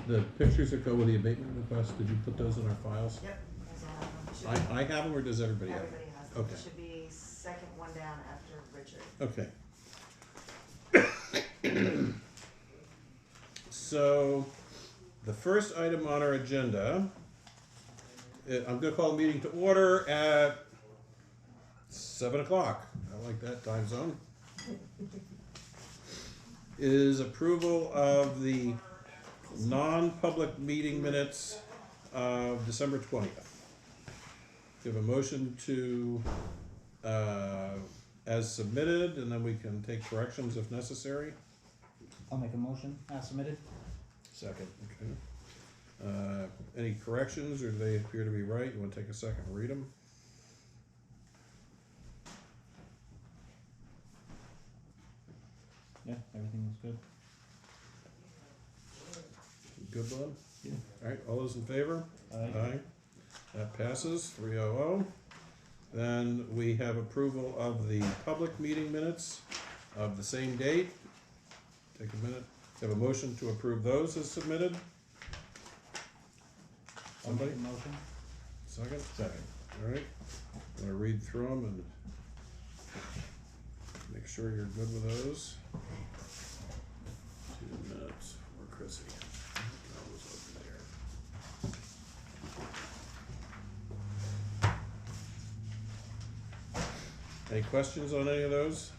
The pictures that go with the abatement request, did you put those in our files? Yep, as I have them. I have them, or does everybody have them? Everybody has them. Okay. It should be second one down after Richard. Okay. So, the first item on our agenda, I'm gonna call the meeting to order at 7 o'clock. I like that time zone. Is approval of the non-public meeting minutes of December 20th. We have a motion to, as submitted, and then we can take corrections if necessary. I'll make a motion as submitted. Second. Okay. Any corrections, or do they appear to be right? You want to take a second and read them? Yeah, everything was good. Good, Bob? Yeah. All right, all those in favor? Aye. That passes, 300. Then we have approval of the public meeting minutes of the same date. Take a minute. Have a motion to approve those as submitted. I'll make Somebody? a motion. Second? Second. All right. I'm gonna read through them and make sure you're good with those. 2 minutes for Chrissy. That was over there. Any questions on any of those?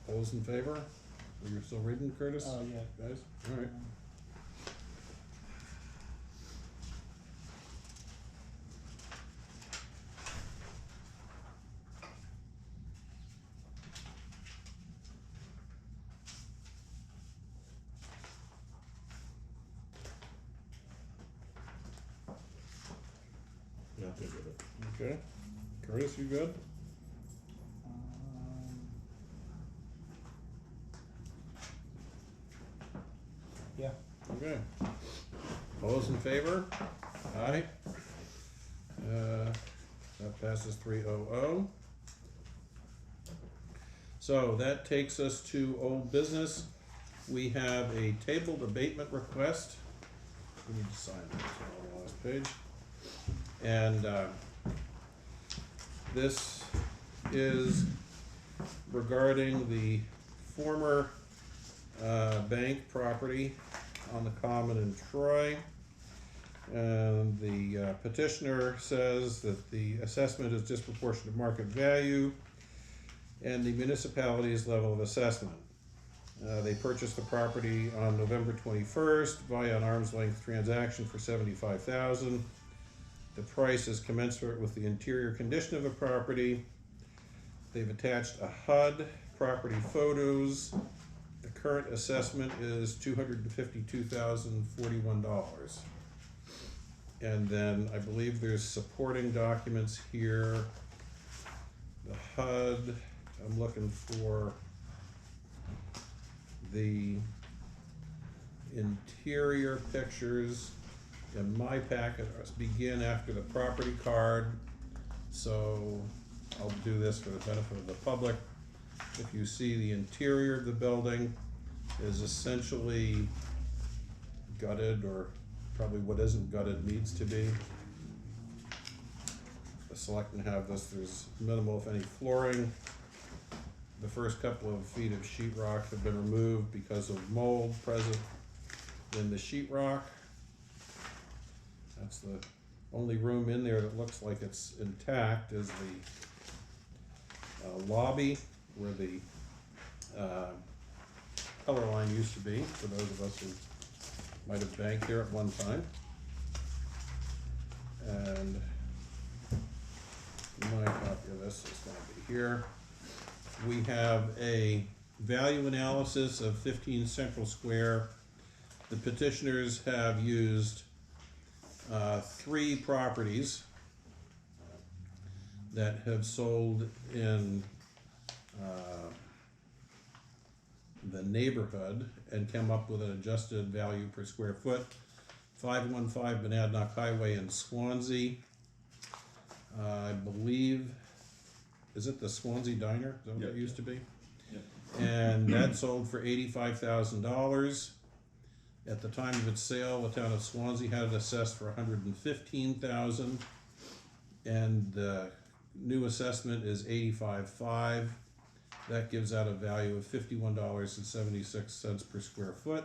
All those in favor? Are you still reading, Curtis? Oh, yeah. Guys? All right. Yeah, good with it. Okay. Curtis, you good? Yeah. Okay. All those in favor? Aye. That passes 300. So that takes us to old business. We have a tabled abatement request. We need to sign that on the last page. And this is regarding the former bank property on the common in Troy. And the petitioner says that the assessment is disproportionate to market value and the municipality's level of assessment. They purchased the property on November 21st via an arm's length transaction for $75,000. The price is commensurate with the interior condition of the property. They've attached a HUD, property photos. The current assessment is $252,041. And then I believe there's supporting documents here. The HUD, I'm looking for the interior pictures. In my packet begin after the property card, so I'll do this for the benefit of the public. If you see, the interior of the building is essentially gutted, or probably what isn't gutted needs to be. The selectmen have this. There's minimal, if any, flooring. The first couple of feet of sheetrock have been removed because of mold present in the sheetrock. That's the only room in there that looks like it's intact is the lobby where the color line used to be, for those of us who might have banked there at one time. And my copy of this is going to be here. We have a value analysis of 15 Central Square. The petitioners have used 3 properties that have sold in the neighborhood and come up with an adjusted value per square foot. 515 Monadnock Highway in Swansea. I believe is it the Swansea Diner? Is that what Yep. it used to be? Yep. And that sold for $85,000. At the time of its sale, the town of Swansea had it assessed for $115,000, and the new assessment is $85,500. That gives out a value of $51.76 per square foot.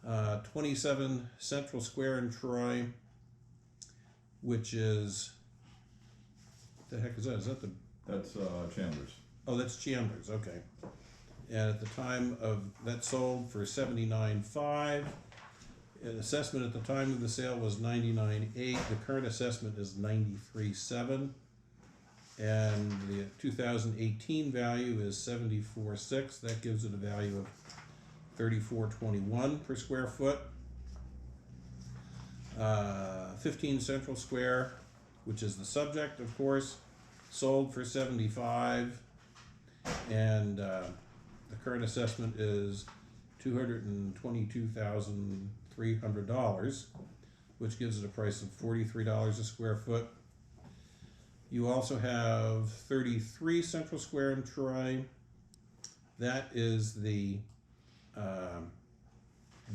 27 Central Square in Troy, which is, what the heck is that? Is that the, That's Chandler's. oh, that's Chandler's, okay. And at the time of, that sold for $79,500. An assessment at the time of the sale was $99,800. The current assessment is $93,700. And the 2018 value is $74,600. That gives it a value of $34.21 per square foot. 15 Central Square, which is the subject, of course, sold for $75,000, and the current assessment is $222,300, which gives it a price of $43 a square foot. You also have 33 Central Square in Troy. That is the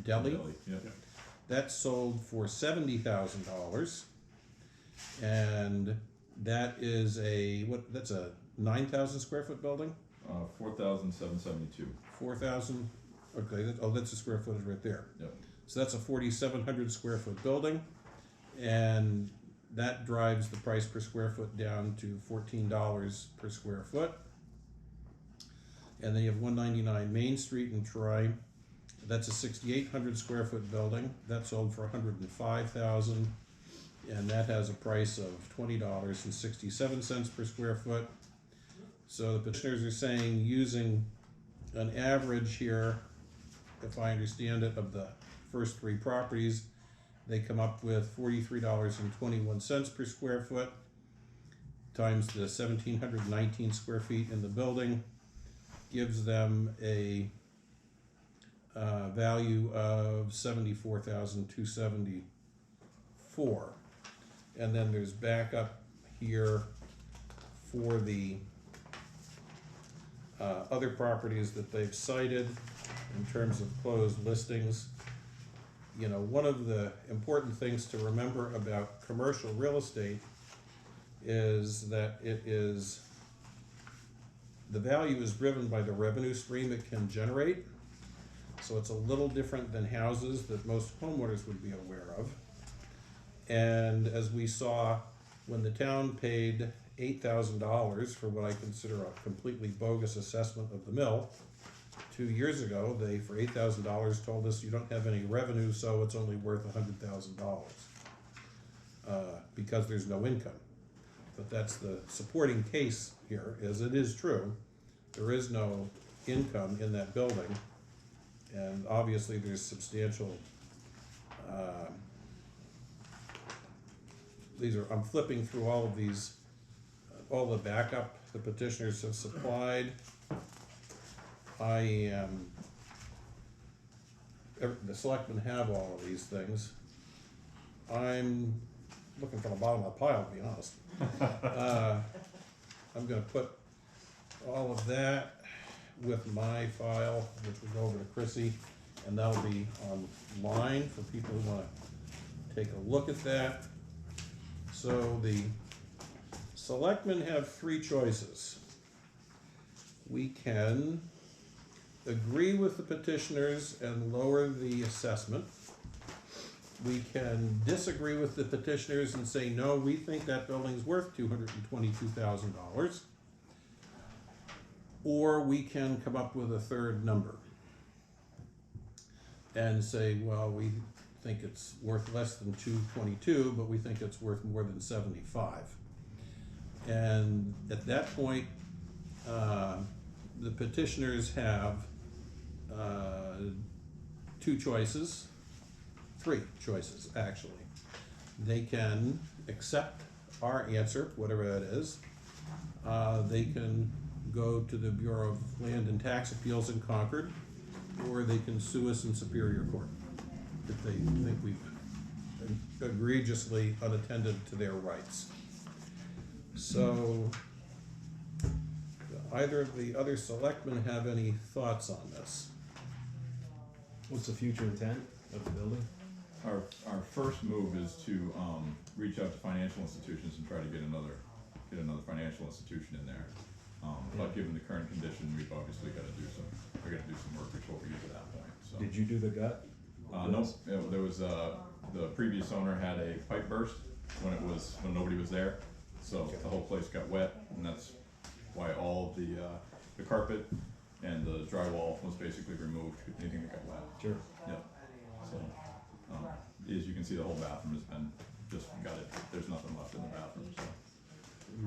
deli. Yeah. That sold for $70,000, and that is that's a 9,000 square foot building? 4,772. 4,000, okay, that's a square footage right there. Yep. So that's a 4,700 square foot building, and that drives the price per square foot down to $14 per square foot. And then you have 199 Main Street in Troy. That's a 6,800 square foot building. That sold for $105,000, and that has a price of $20.67 per square foot. So the petitioners are saying, using an average here, if I understand it, of the first three properties, they come up with $43.21 per square foot times the 1,719 square feet in the building, gives them a value of $74,274. And then there's backup here for the other properties that they've cited in terms of closed listings. You know, one of the important things to remember about commercial real estate is that the value is driven by the revenue stream it can generate. So it's a little different than houses that most homeowners would be aware of. And as we saw, when the town paid $8,000 for what I consider a completely bogus assessment of the mill 2 years ago, they, for $8,000, told us you don't have any revenue, so it's only worth $100,000 because there's no income. But that's the supporting case here, is it is true. There is no income in that building, and obviously there's substantial, I'm flipping through all of these, all the backup the petitioners have supplied. The selectmen have all of these things. I'm looking for the bottom of the pile, to be honest. I'm gonna put all of that with my file, which will go over to Chrissy, and that'll be online for people who wanna take a look at that. So the selectmen have three choices. We can agree with the petitioners and lower the assessment. We can disagree with the petitioners and say, no, we think that building's worth $222,000. Or we can come up with a third number and say, well, we think it's worth less than 222, but we think it's worth more than 75. And at that point, the petitioners have three choices actually. They can accept our answer, whatever that is. They can go to the Bureau of Land and Tax Appeals in Concord, or they can sue us in Superior Court if they think we've egregiously unattended to their rights. So either of the other selectmen have any thoughts on this? What's the future intent of the building? Our first move is to, reach out to financial institutions and try to get another financial institution in there. But given the current condition, we've obviously gotta do some work before we get to that point, so. Did you do the gut? Nope, there was, the previous owner had a pipe burst when nobody was there, so the whole place got wet, and that's why all of the carpet and the drywall was basically removed, anything that got wet. Sure. Yep, so, as you can see, the whole bathroom has been just gutted, there's nothing left in the bathroom, so.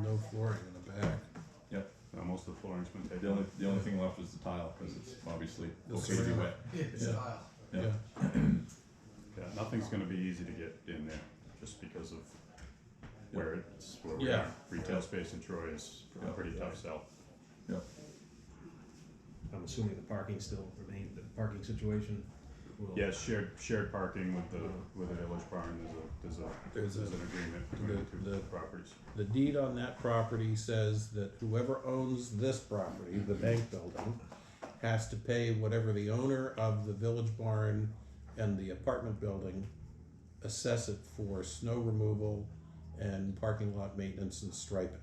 No flooring in the back. Yep, Most of the flooring's been taken. the only thing left is the tile, cause it's obviously The okay to be ceramic. wet. Yeah. Yeah. Yeah, nothing's gonna be easy to get in there, just because of where we Yeah. are. Retail space in Troy is a Yeah. pretty tough sell. Yep. I'm assuming the parking still remain, the parking situation will. Yeah, shared parking with the village barn, there's an agreement between the two properties. The deed on that property says that whoever owns this property, the bank building, has to pay whatever the owner of the village barn and the apartment building assess it for snow removal and parking lot maintenance and striping.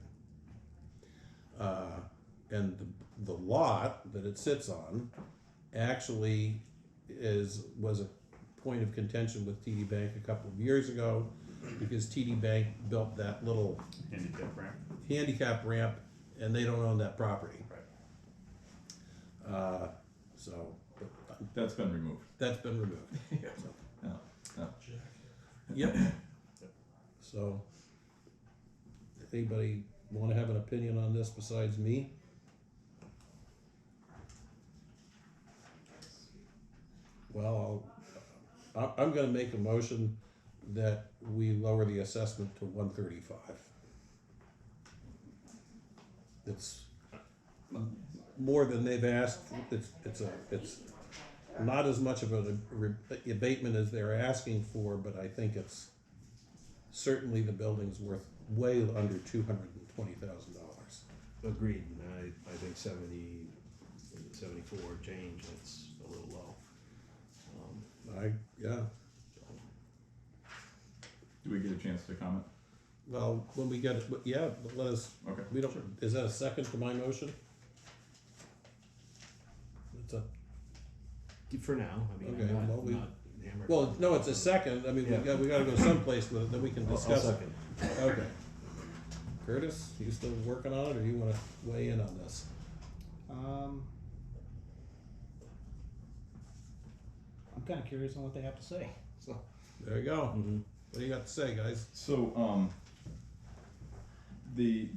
And the lot that it sits on actually was a point of contention with TD Bank a couple of years ago, because TD Bank built that little Handicap ramp. handicap ramp, and they don't own that property. Right. So, but That's been removed. that's been removed. Yeah, yeah. Yep. So, anybody wanna have an opinion on this besides me? Well, I'm gonna make a motion that we lower the assessment to 135. It's more than they've asked, it's not as much of an abatement as they're asking for, but I think it's certainly the building's worth way under $220,000. Agreed, and I think 74 change, that's a little low. Yeah, Do we get a chance to comment? well, when we get it, but yeah, but let us, Okay. we don't, is that a second to my motion? It's a, For now, I mean, Okay, I'm well, we- not hammered. well, no, it's a second, I mean, Yeah. we gotta go someplace with it, then we can I'll discuss it. second. Okay. Curtis, you still working on it, or you wanna weigh in on this? I'm kinda curious on what they have to say, so. There you go. Mhm. What do you got to say, guys? So, the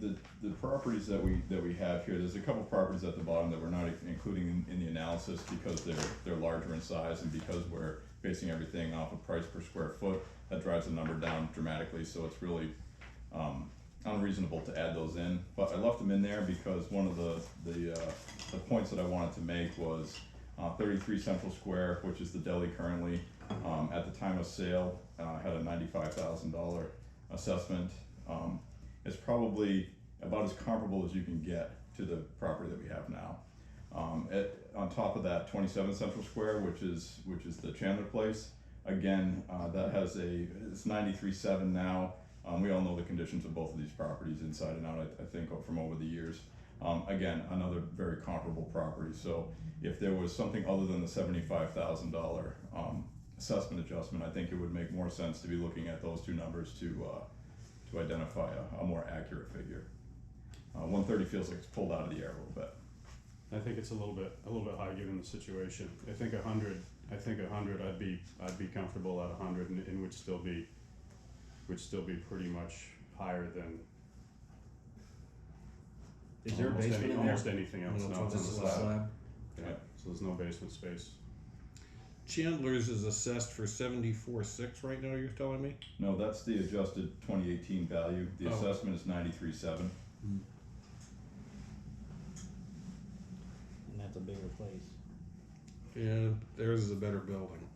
properties that we have here, there's a couple properties at the bottom that we're not including in the analysis because they're larger in size, and because we're basing everything off of price per square foot, that drives the number down dramatically, so it's really, unreasonable to add those in, but I left them in there because one of the points that I wanted to make was 33 Central Square, which is the deli currently, at the time of sale, had a $95,000 assessment. It's probably about as comparable as you can get to the property that we have now. On top of that, 27 Central Square, which is the Chandler place, again, that has it's 93.7 now. We all know the conditions of both of these properties inside and out, I think, from over the years. Again, another very comparable property, so if there was something other than the $75,000 assessment adjustment, I think it would make more sense to be looking at those two numbers to identify a more accurate figure. 130 feels like it's pulled out of the air a little bit. I think it's a little bit high given the situation. I think 100, I'd be comfortable at 100 and would still be pretty much higher than Is there a almost basement in there? almost anything else. No, No, it's it's just a a slab. slab. Yeah, so there's no basement space. Chandler's is assessed for 74.6 right now, you're telling me? No, that's the adjusted 2018 value. The Oh. assessment is 93.7. And that's a bigger place. Yeah, theirs is a better building.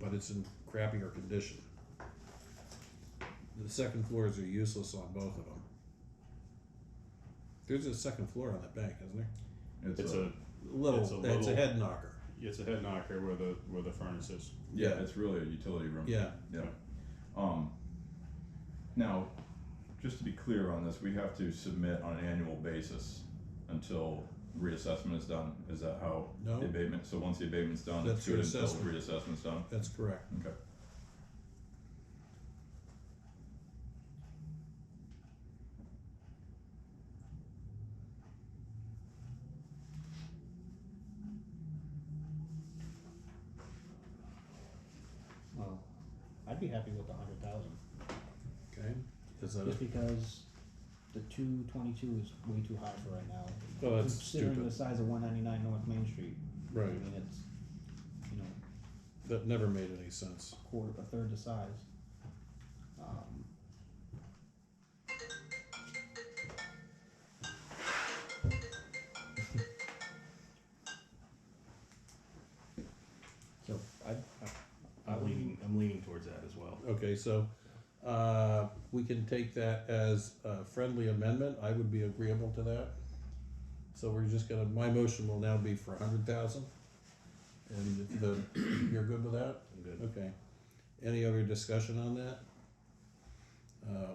But it's in crappier condition. The second floors are useless on both of them. There's a second floor on that bank, isn't there? It's a, It's a head knocker. it's a head knocker where the furnace is. Yeah, Yeah. it's really a utility room. Yeah. Yeah. Now, just to be clear on this, we have to submit on an annual basis until reassessment is done. Is that how No. the abatement? So once the abatement's done, That's it's your good until assessment. reassessment's done. That's correct. Okay. Well, I'd be happy with the 100,000, Okay. Is that just it? because the 222 is way too high for right now. Well, that's Considering stupid. the size of 199 North Main Street, I Right. mean, it's, you know, That never made any sense. a third the size. So I'm leaning towards that as well. Okay, so, we can take that as a friendly amendment. I would be agreeable to that. So we're just gonna, my motion will now be for 100,000. And you're good with that? I'm good. Okay. Any other discussion on that?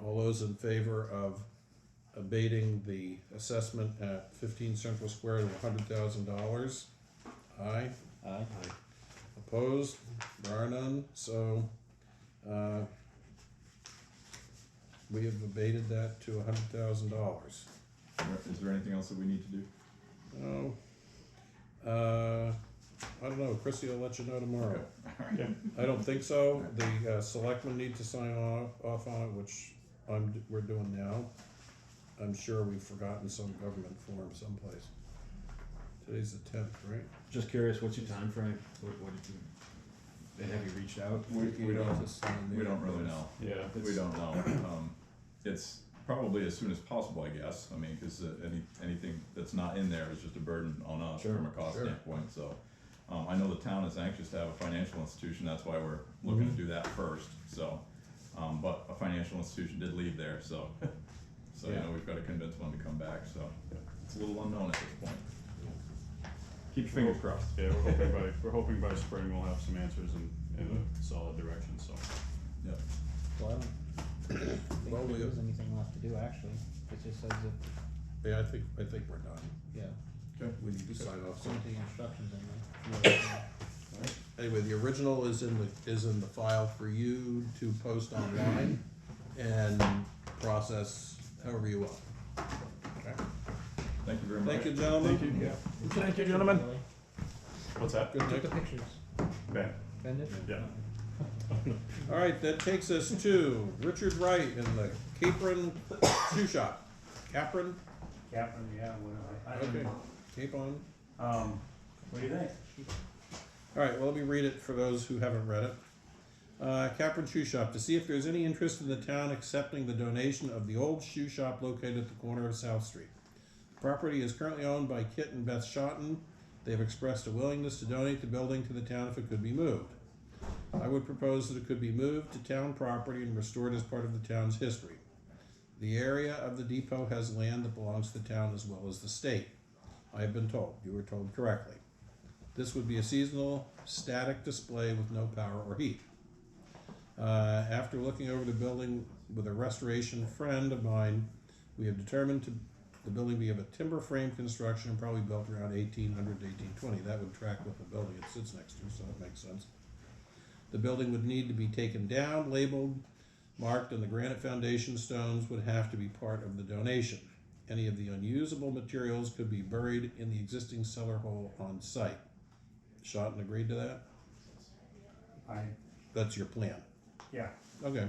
All those in favor of abating the assessment at 15 Central Square to $100,000? Aye. Aye. Opposed? Bar none, so, we have abated that to $100,000. Is there anything else that we need to do? No. I don't know, Chrissy will let you know tomorrow. Yeah. I don't think so. The selectmen need to sign off on it, which we're doing now. I'm sure we've forgotten some government form someplace. Today's the 10th, right? Just curious, what's your time frame? What did you, and have you reached out? We don't. To sign We the- don't really know. Yeah. We don't know. It's probably as soon as possible, I guess. I mean, because anything that's not in there is just a burden on us Sure, from a cost sure. standpoint. So, I know the town is anxious to have a financial institution. That's why we're looking to do that first. So, but a financial institution did leave there. So, so Yeah. you know we've got to convince one to come back. So, it's a little unknown at this point. Keep your fingers crossed. Yeah, we're hoping by spring we'll have some answers in a solid direction, so. Yep. Well, I don't think Well, there is anything left to do, actually. It just says if, Yeah, I think we're done. yeah, Okay. We need to sign off. some of the instructions in there. Anyway, the original is in the file for you to post online and process however you want. Okay. Thank you very much. Thank you, gentlemen. Thank you. Thank you, gentlemen. Really? What's that? Good Took night. the pictures. Ben? Ben did? Yeah. All right, that takes us to Richard Wright in the Capron Shoe Shop. Capron? Captain, yeah, well, Okay, Cape on. what do you think? All right, well, let me read it for those who haven't read it. Capron Shoe Shop, to see if there's any interest in the town accepting the donation of the old shoe shop located at the corner of South Street. The property is currently owned by Kit and Beth Shotton. They have expressed a willingness to donate the building to the town if it could be moved. I would propose that it could be moved to town property and restored as part of the town's history. The area of the depot has land that belongs to the town as well as the state. I have been told. You were told correctly. This would be a seasonal, static display with no power or heat. After looking over the building with a restoration friend of mine, we have determined the building be of a timber frame construction and probably built around 1800 to 1820. That would track with the building it sits next to, so that makes sense. The building would need to be taken down, labeled, marked, and the granite foundation stones would have to be part of the donation. Any of the unusable materials could be buried in the existing cellar hole on site. Shotton agreed to that? That's your plan? Yeah, Okay.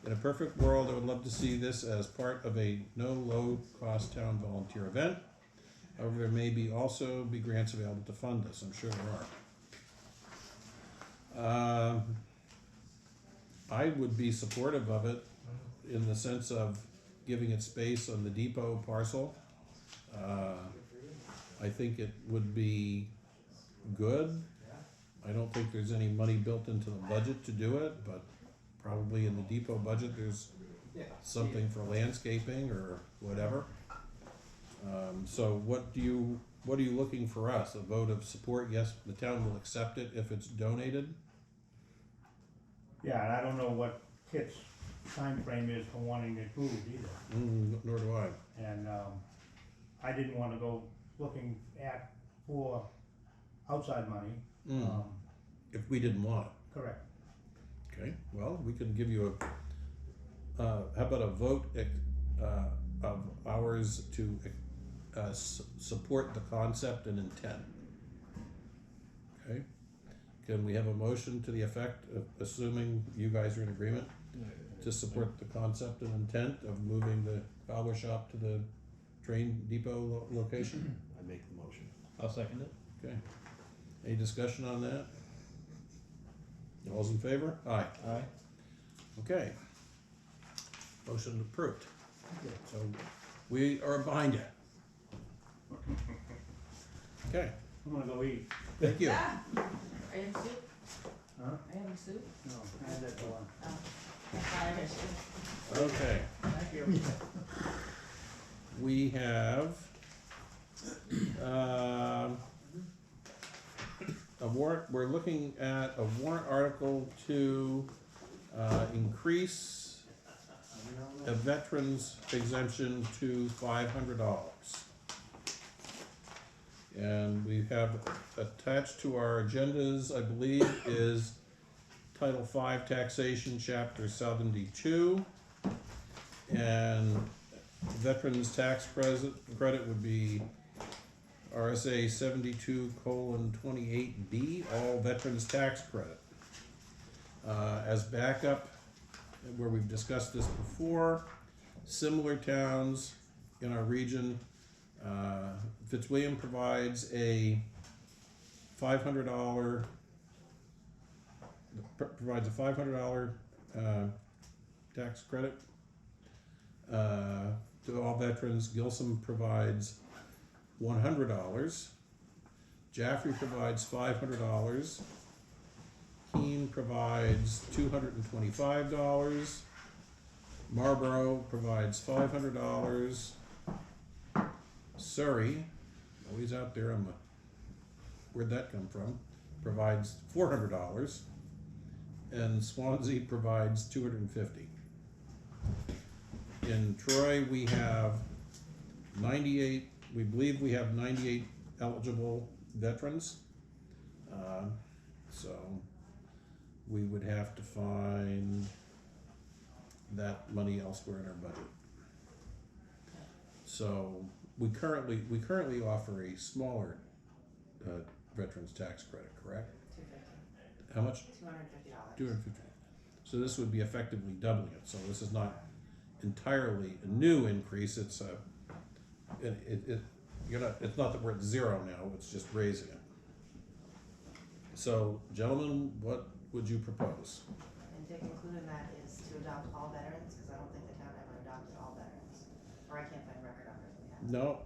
In a perfect world, I would love to see this as part of a no low-cost town volunteer event. However, there may also be grants available to fund this. I'm sure there are. I would be supportive of it in the sense of giving it space on the depot parcel. I think it would be good. I don't think there's any money built into the budget to do it, but probably in the depot budget, there's something for landscaping or whatever. So what are you looking for us? A vote of support? Yes, the town will accept it if it's donated? Yeah, and I don't know what Kit's time frame is for wanting it moved either. Nor do I. And, I didn't wanna go looking for outside money. If we didn't want it. Correct. Okay, well, we can give you how about a vote of ours to support the concept and intent? Okay, can we have a motion to the effect of, assuming you guys are in agreement, to support the concept and intent of moving the cobbler shop to the train depot location? I make the motion. I'll second it. Okay, any discussion on that? All's in favor? Aye. Aye. Okay. Motion approved. So we are behind you. Okay, I'm gonna go eat. thank you. Ah, are you having soup? Huh? Are you having soup? No, I had that for lunch. Oh. I understand. Okay, Thank you. we have a warrant, we're looking at a warrant article to increase a veteran's exemption to $500. And we have attached to our agendas, I believe, is Title V Taxation, Chapter 72. And veterans tax credit would be RSA 72:28B, all veterans tax credit. As backup, where we've discussed this before, similar towns in our region, Fitzwilliam provides a $500 tax credit to all veterans. Gilsum provides $100. Jaffrey provides $500. Keene provides $225. Marlboro provides $500. Surrey, always out there, where'd that come from? Provides $400. And Swansea provides $250. In Troy, we have 98, we believe we have 98 eligible veterans. So we would have to find that money elsewhere in our budget. So we currently offer a smaller veterans tax credit, correct? $250. How much? $250. $250. So this would be effectively doubling it. So this is not entirely a new increase. It's it's not that we're at zero now. It's just raising it. So, gentlemen, what would you propose? And Dick, included in that is to adopt all veterans, because I don't think the town ever adopted all veterans. Or I can't find record on it if we have. No,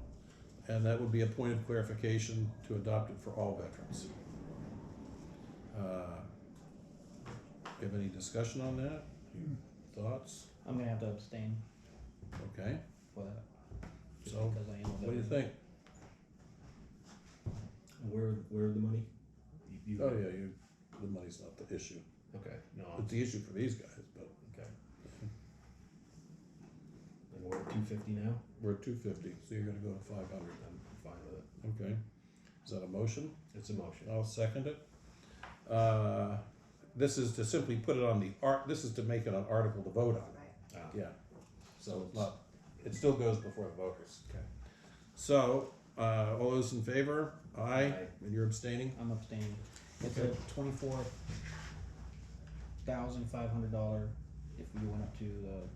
and that would be a point of clarification to adopt it for all veterans. You have any discussion on that? Thoughts? I'm gonna have to abstain Okay, for that. Just so because I am a what do you veteran. think? Where the money? Oh yeah, the money's not the issue. Okay, no, It's the issue for these guys, but okay. And we're at 250 now? we're at 250, so you're gonna go to 500. I'm fine with it. Okay, is that a motion? It's a motion. I'll second it. This is to simply put it on this is to make it an article to vote on. Right. Ah, Yeah, so it's not, it still goes before the voters. Okay. So, all those in favor? Aye. Aye. And you're abstaining? I'm abstaining. It's Okay. a $24,500 if we went up to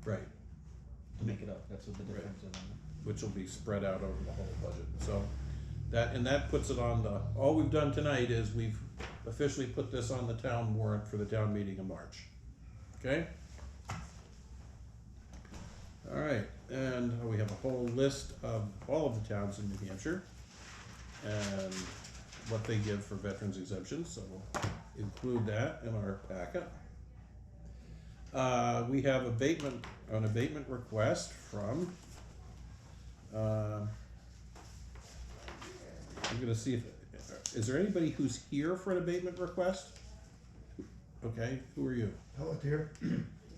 Right, to make it up. That's what the difference is on it. which will be spread out over the whole budget, so. That puts it on all we've done tonight is we've officially put this on the town warrant for the town meeting in March. Okay? Alright, and we have a whole list of all of the towns in New Hampshire and what they give for veterans exemptions, so we'll include that in our packet. We have an abatement request from gonna see if, is there anybody who's here for an abatement request? Okay, who are you? Pelletier.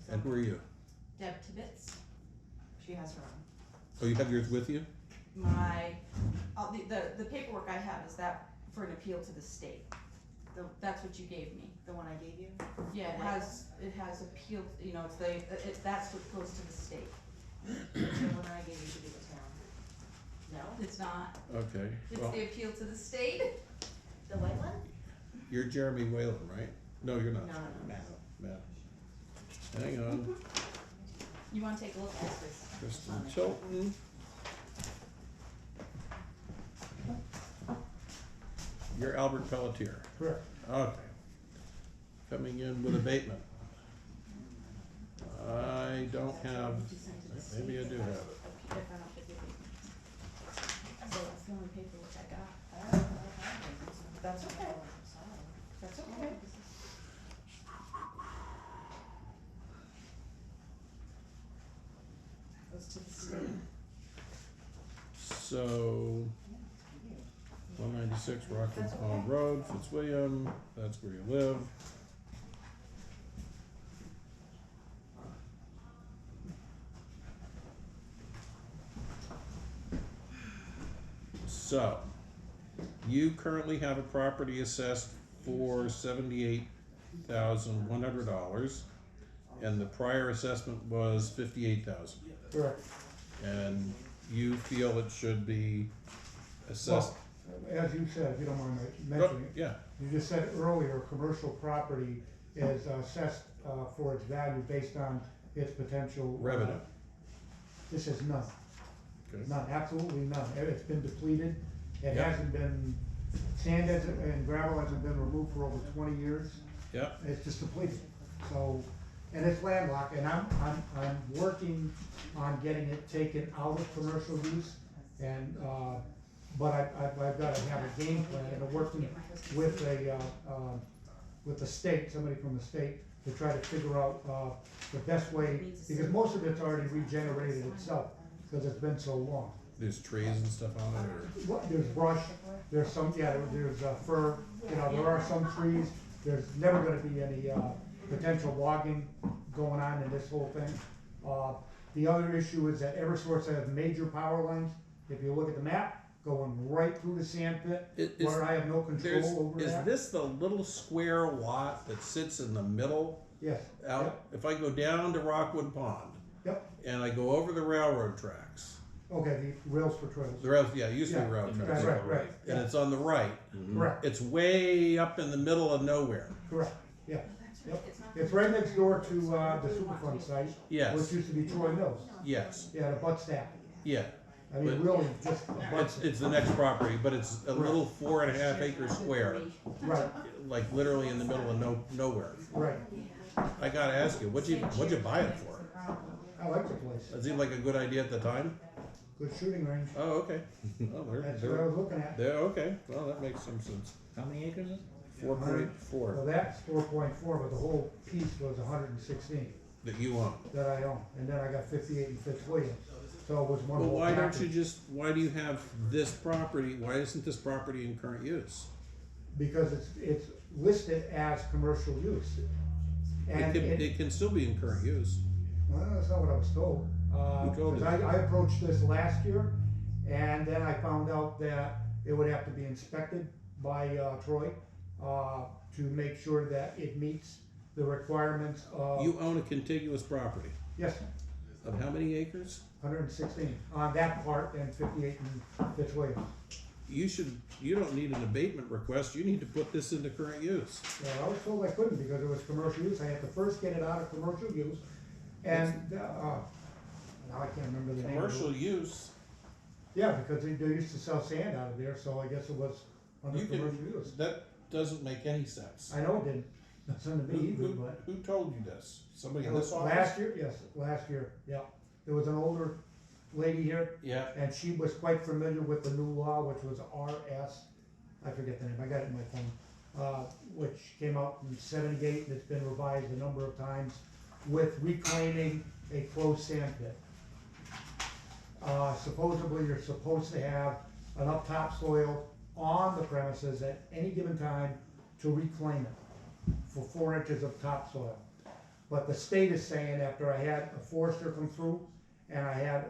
And who are you? Deb Tibbetts, She has her own. Oh, you have yours with you? the paperwork I have is that for an appeal to the state. That's what you gave me. The one I gave you? Yeah, it has appeal, you know, that's what goes to the state. The one I gave you should be the town. No? It's not, Okay, it's well, the appeal to the state. The white one? you're Jeremy Whalen, right? No, you're not. No. Matt. Hang on, You wanna take a look at this? Kristen Tilton. You're Albert Pelletier. Correct. Okay. Coming in with abatement. I don't have, maybe I do have it. If I don't get the abatement. So that's the only paperwork I got. That's okay. That's okay. Goes to the state. So, 196 Rockwood Pond Road, Fitzwilliam, that's where you live. So, you currently have a property assessed for $78,100, and the prior assessment was $58,000. Correct. And you feel it should be assessed? Well, as you said, if you don't mind Oh, mentioning it, yeah, you just said earlier, commercial property is assessed for its value based on its potential. revenue, This is none, okay. none, absolutely none. It's been depleted. It Yep. hasn't been, sand hasn't, and gravel hasn't been removed for over 20 years. Yeah, It's just depleted. So, and it's landlocked, and I'm working on getting it taken out of commercial use. And, but I've gotta have a game plan, and I'm working with the state, somebody from the state, to try to figure out, the best way, because most of it's already regenerated itself, because it's been so long. there's trees and stuff on it, or, There's brush, there's some, there's fir, there are some trees, there's never gonna be any, potential logging going on in this whole thing. The other issue is that Eversource has major power lines, if you look at the map, going right through the sand pit, where I have no control over is that. this the little square lot that sits in the middle Yes, out? If I go down to Rockwood Pond, yep, and I go over the railroad tracks, okay, the rails for trails, the rails, yeah, it used to be Yeah, railroad right, tracks. right, And it's on the right, correct, it's way up in the middle of nowhere, correct, yeah. Yep. It's not. It's right next door to, the Superfund site, yes, which used to be Troy Mills, yes, yeah, the butt stack. yeah. I mean, But- really, just butts, It's the next property, but it's a little 4.5 acre square, right, like literally in the middle of nowhere. right. I gotta ask you, what'd you buy it for? I like the place, It seemed like a good idea at the time? good shooting range, Oh, okay. Oh, that's what I was looking at. they're, okay, well, that makes some sense. How many acres is it? 4.4 Well, that's 4.4, but the whole piece was 116 that you own. that I own, and then I got 58 in Fitzwilliam, so it was one Well, whole why don't you package. why do you have this property, why isn't this property in current use? Because it's listed as commercial use. And It can still be in current use. well, that's not what I was told. Who told you? Because I approached this last year, and then I found out that it would have to be inspected by Troy to make sure that it meets the requirements of. You own a contiguous property Yes, of how many acres? 116 on that part and 58 in Fitzwilliam. You don't need an abatement request, you need to put this into current use. Well, I was told I couldn't because it was commercial use. I had to first get it out of commercial use, and now I can't remember the name. of it. Commercial use, Yeah, because they used to sell sand out of there, so I guess it was under you commercial can, use. that doesn't make any sense. I know it didn't. Nothing to me either, but. Who told you this? Somebody It in was this office? last year, yes, last year, yeah. There was an older lady here, Yeah, and she was quite familiar with the new law, which was RS, I forget the name, I got it in my phone, which came out in '78, and it's been revised a number of times with reclaiming a closed sand pit. Supposedly, you're supposed to have enough topsoil on the premises at any given time to reclaim it for 4 inches of topsoil. But the state is saying, after I had a forester come through and I had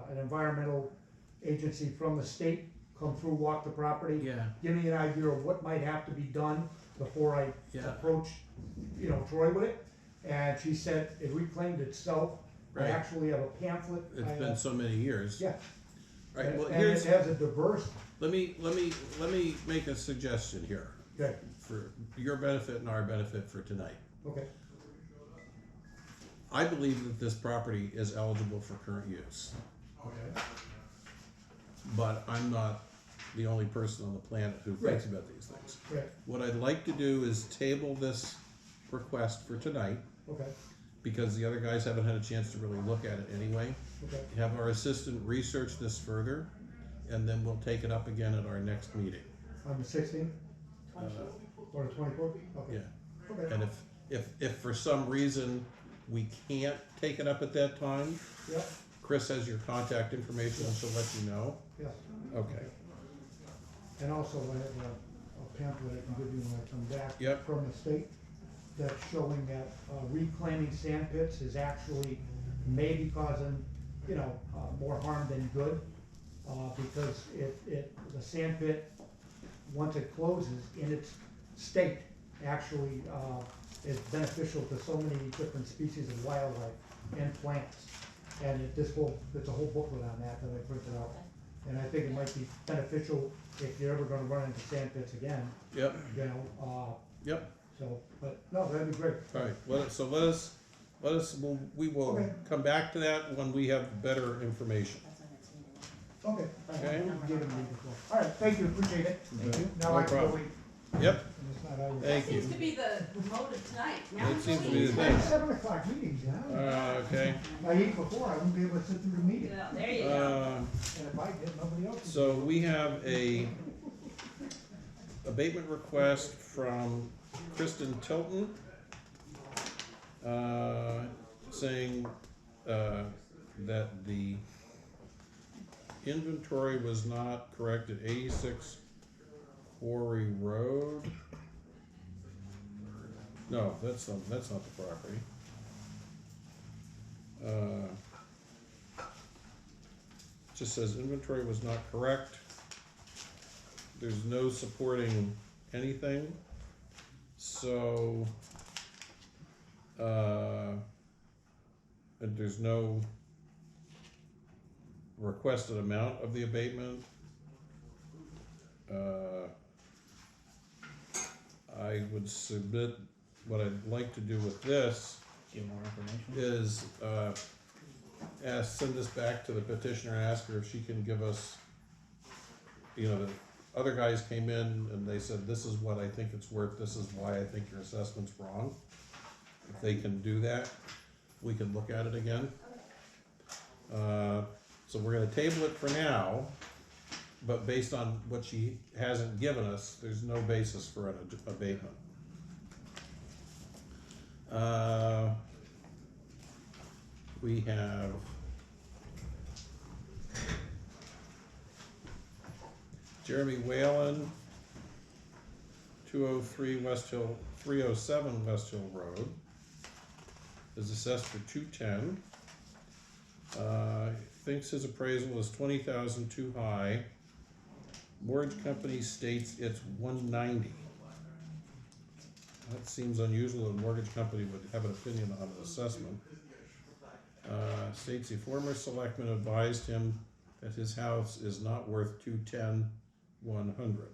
an environmental agency from the state come through, walk the property, Yeah, give me an idea of what might have to be done before I Yeah. approach, Troy with it. And she said it reclaimed itself. I Right. actually have a pamphlet. it's I, been so many years. Yeah. Right, well, And here's, it has a diverse, let me make a suggestion here okay, for your benefit and our benefit for tonight. okay, I believe that this property is eligible for current use, okay, but I'm not the only person on the planet who thinks about these things. right, What I'd like to do is table this request for tonight, okay, because the other guys haven't had a chance to really look at it anyway. okay. Have our assistant research this further, and then we'll take it up again at our next meeting. On the 16th or the 24th? Okay. Yeah, Okay, and if for some reason we can't take it up at that time, yeah, Chris has your contact information, and she'll let you know. yeah. Okay, And also I have a pamphlet I can give you when I come back. Yep. From the state that's showing that reclaiming sand pits is actually maybe causing, more harm than good. Because the sand pit, once it closes in its state, actually is beneficial to so many different species of wildlife and plants. And it's a whole booklet on that I printed out. And I think it might be beneficial if you're ever gonna run into sand pits again, yep, yep, so, but, no, that'd be great. alright, let us, we will Okay. come back to that when we have better information. That's our next meeting. Okay, fine. Okay. I'll give it to you before. All right, thank you, appreciate it. Thank you. Now No I can go problem. eat. Yep, And it's not over. thank Seems you. to be the motive tonight. Now It it's seems to only be the eat. thing. 7 o'clock meetings, yeah. Okay, If I eat before, I wouldn't be able to sit through the meeting. Yeah, there you go. And if I did, nobody else would. so we have a abatement request from Kristen Tilton, saying, that the inventory was not correct at 86 Quarry Road. No, that's not the property. Just says inventory was not correct. There's no supporting anything. So, and there's no requested amount of the abatement. I would submit, what I'd like to do with this Get more information. is, send this back to the petitioner and ask her if she can give us, the other guys came in and they said, this is what I think it's worth, this is why I think your assessment's wrong. If they can do that, we can look at it again. So we're gonna table it for now, but based on what she hasn't given us, there's no basis for an abatement. We have Jeremy Whalen, 203 West Hill, 307 West Hill Road, is assessed for 210. Thinks his appraisal is 20,000 too high. Mortgage company states it's 190. That seems unusual. A mortgage company would have an opinion on an assessment. States a former selectman advised him that his house is not worth 210, 100.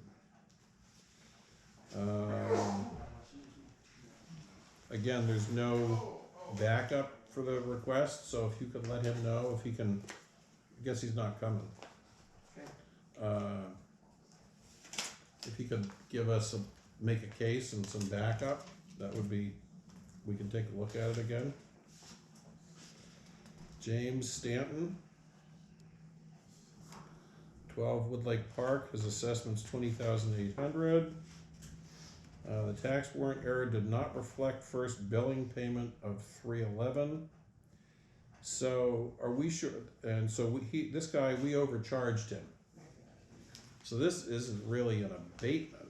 Again, there's no backup for the request, so if you could let him know if he can, I guess he's not coming. If he could give us make a case and some backup, that would be, we can take a look at it again. James Stanton, 12 Woodlake Park, his assessment's 20,800. The tax warrant error did not reflect first billing payment of 311. So are we sure? And so this guy, we overcharged him. So this isn't really an abatement.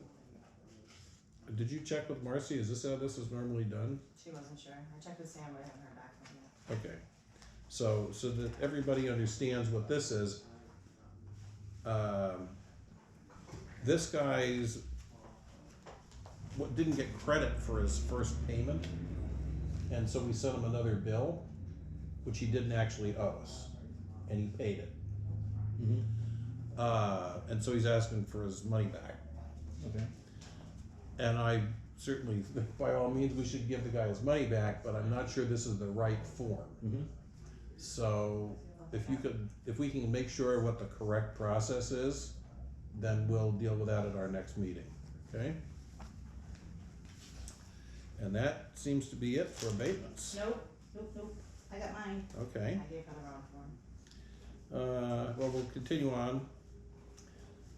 Did you check with Marcy? Is this how this is normally done? She wasn't sure. I checked with Sam, but I haven't heard back from him yet. Okay. So that everybody understands what this is, this guy's, didn't get credit for his first payment, and so we sent him another bill, which he didn't actually owe us, and he paid it. Mm-hmm. And so he's asking for his money back. Okay. And I certainly think by all means we should give the guy his money back, but I'm not sure this is the right form. Mm-hmm. So if we can make sure what the correct process is, then we'll deal with that at our next meeting, okay? And that seems to be it for abatements. Nope. I got mine. Okay, I gave her the wrong form. well, we'll continue on.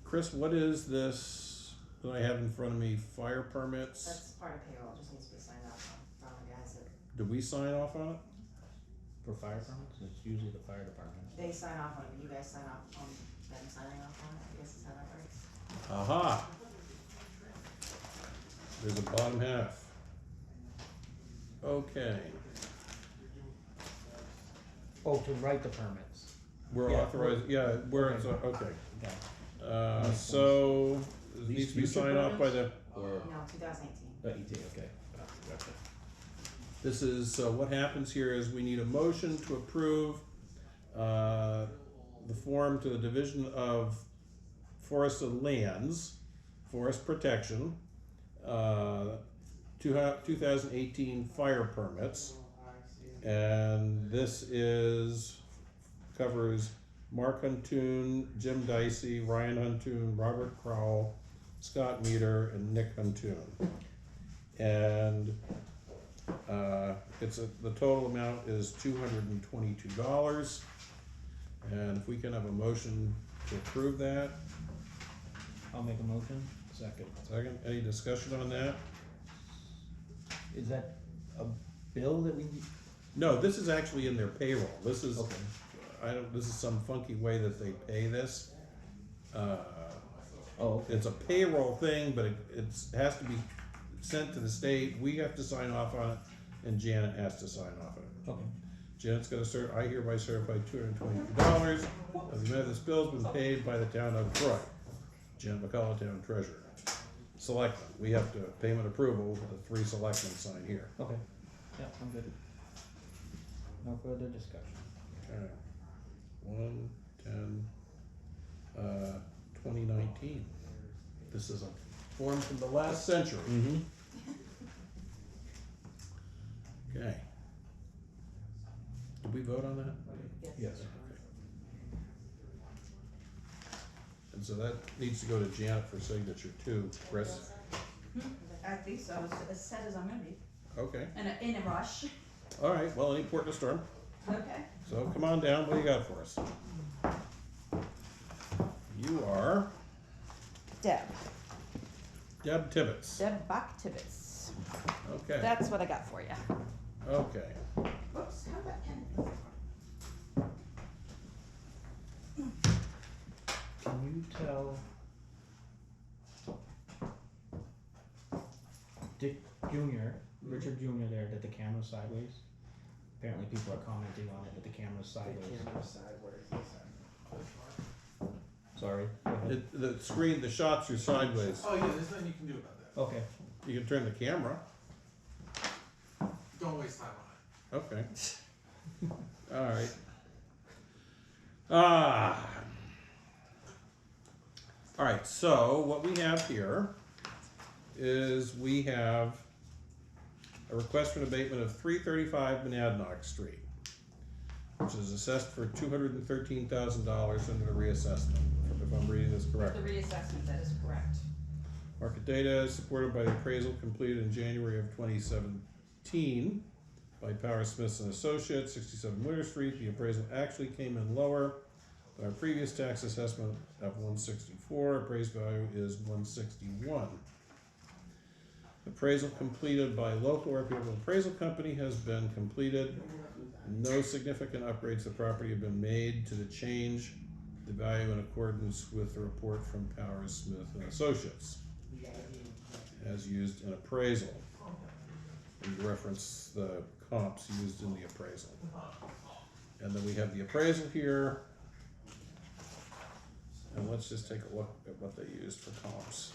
Chris, what is this that I have in front of me, fire permits? That's part of payroll, just needs to be signed off on. The guys that, Did we sign off on it? For fire permits, it's usually the fire department. they sign off on it, but you guys sign off on them signing off on it, I guess is how that works. Aha! There's a bottom half. Okay, Oh, to write the permits. we're Yeah. authorized, yeah, we're, okay. Okay. So, it These needs to be future signed off by the, Or, No, 2018. okay. Gotcha. this is, so what happens here is we need a motion to approve, the form to the Division of Forested Lands, Forest Protection, 2018 fire permits. And this covers Mark Huntoon, Jim Dicey, Ryan Huntoon, Robert Crowell, Scott Meter, and Nick Huntoon. And the total amount is $222. And if we can have a motion to approve that. I'll make a motion. Second. Second, any discussion on that? Is that a bill that we, No, this is actually in their payroll. This is, okay, this is some funky way that they pay this. oh, okay, It's a payroll thing, but it has to be sent to the state. We have to sign off on it, and Janet has to sign off on it. okay. Janet's gonna I hereby certify $222 of the amount this bill's been paid by the town of Troy. Janet McCullough, town treasurer. Selectmen, we have to, payment approval, the 3 selectmen sign here. Okay, yeah, I'm good. No further discussion. Okay. 1/10/2019. This is a form from the last century. Mm-hmm. Okay. Did we vote on that? Yes. And so that needs to go to Janet for signature too, Chris. I think so, as set as I'm gonna be, Okay, in a rush. all right, well, any port in a storm. Okay. So come on down, what do you got for us? You are Deb Tibbetts. Bach Tibbetts. Okay, That's what I got for you. okay. Whoops, how'd that pen? Can you tell Dick Jr., Richard Jr. there that the camera's sideways? Apparently people are commenting on it that the camera's sideways. Sorry. Go ahead. The screen, the shots are sideways. Oh yeah, there's nothing you can do about that. Okay. You can turn the camera. Don't waste time on it. Okay. All right. Ah. All right, so what we have here is we have a request for an abatement of 335 Monadnock Street, which is assessed for $213,000 under the reassessment, if I'm reading this The correctly. reassessment, that is correct. Market data is supported by the appraisal completed in January of 2017 by Power Smiths and Associates, 67 Winter Street. The appraisal actually came in lower than our previous tax assessment of 164. Appraised value is 161. Appraisal completed by local reputable appraisal company has been completed. No significant upgrades to the property have been made to the change the value in accordance with the report from Powers, Smith and Associates, as used in appraisal. And you reference the comps used in the appraisal. And then we have the appraisal here. And let's just take a look at what they used for comps.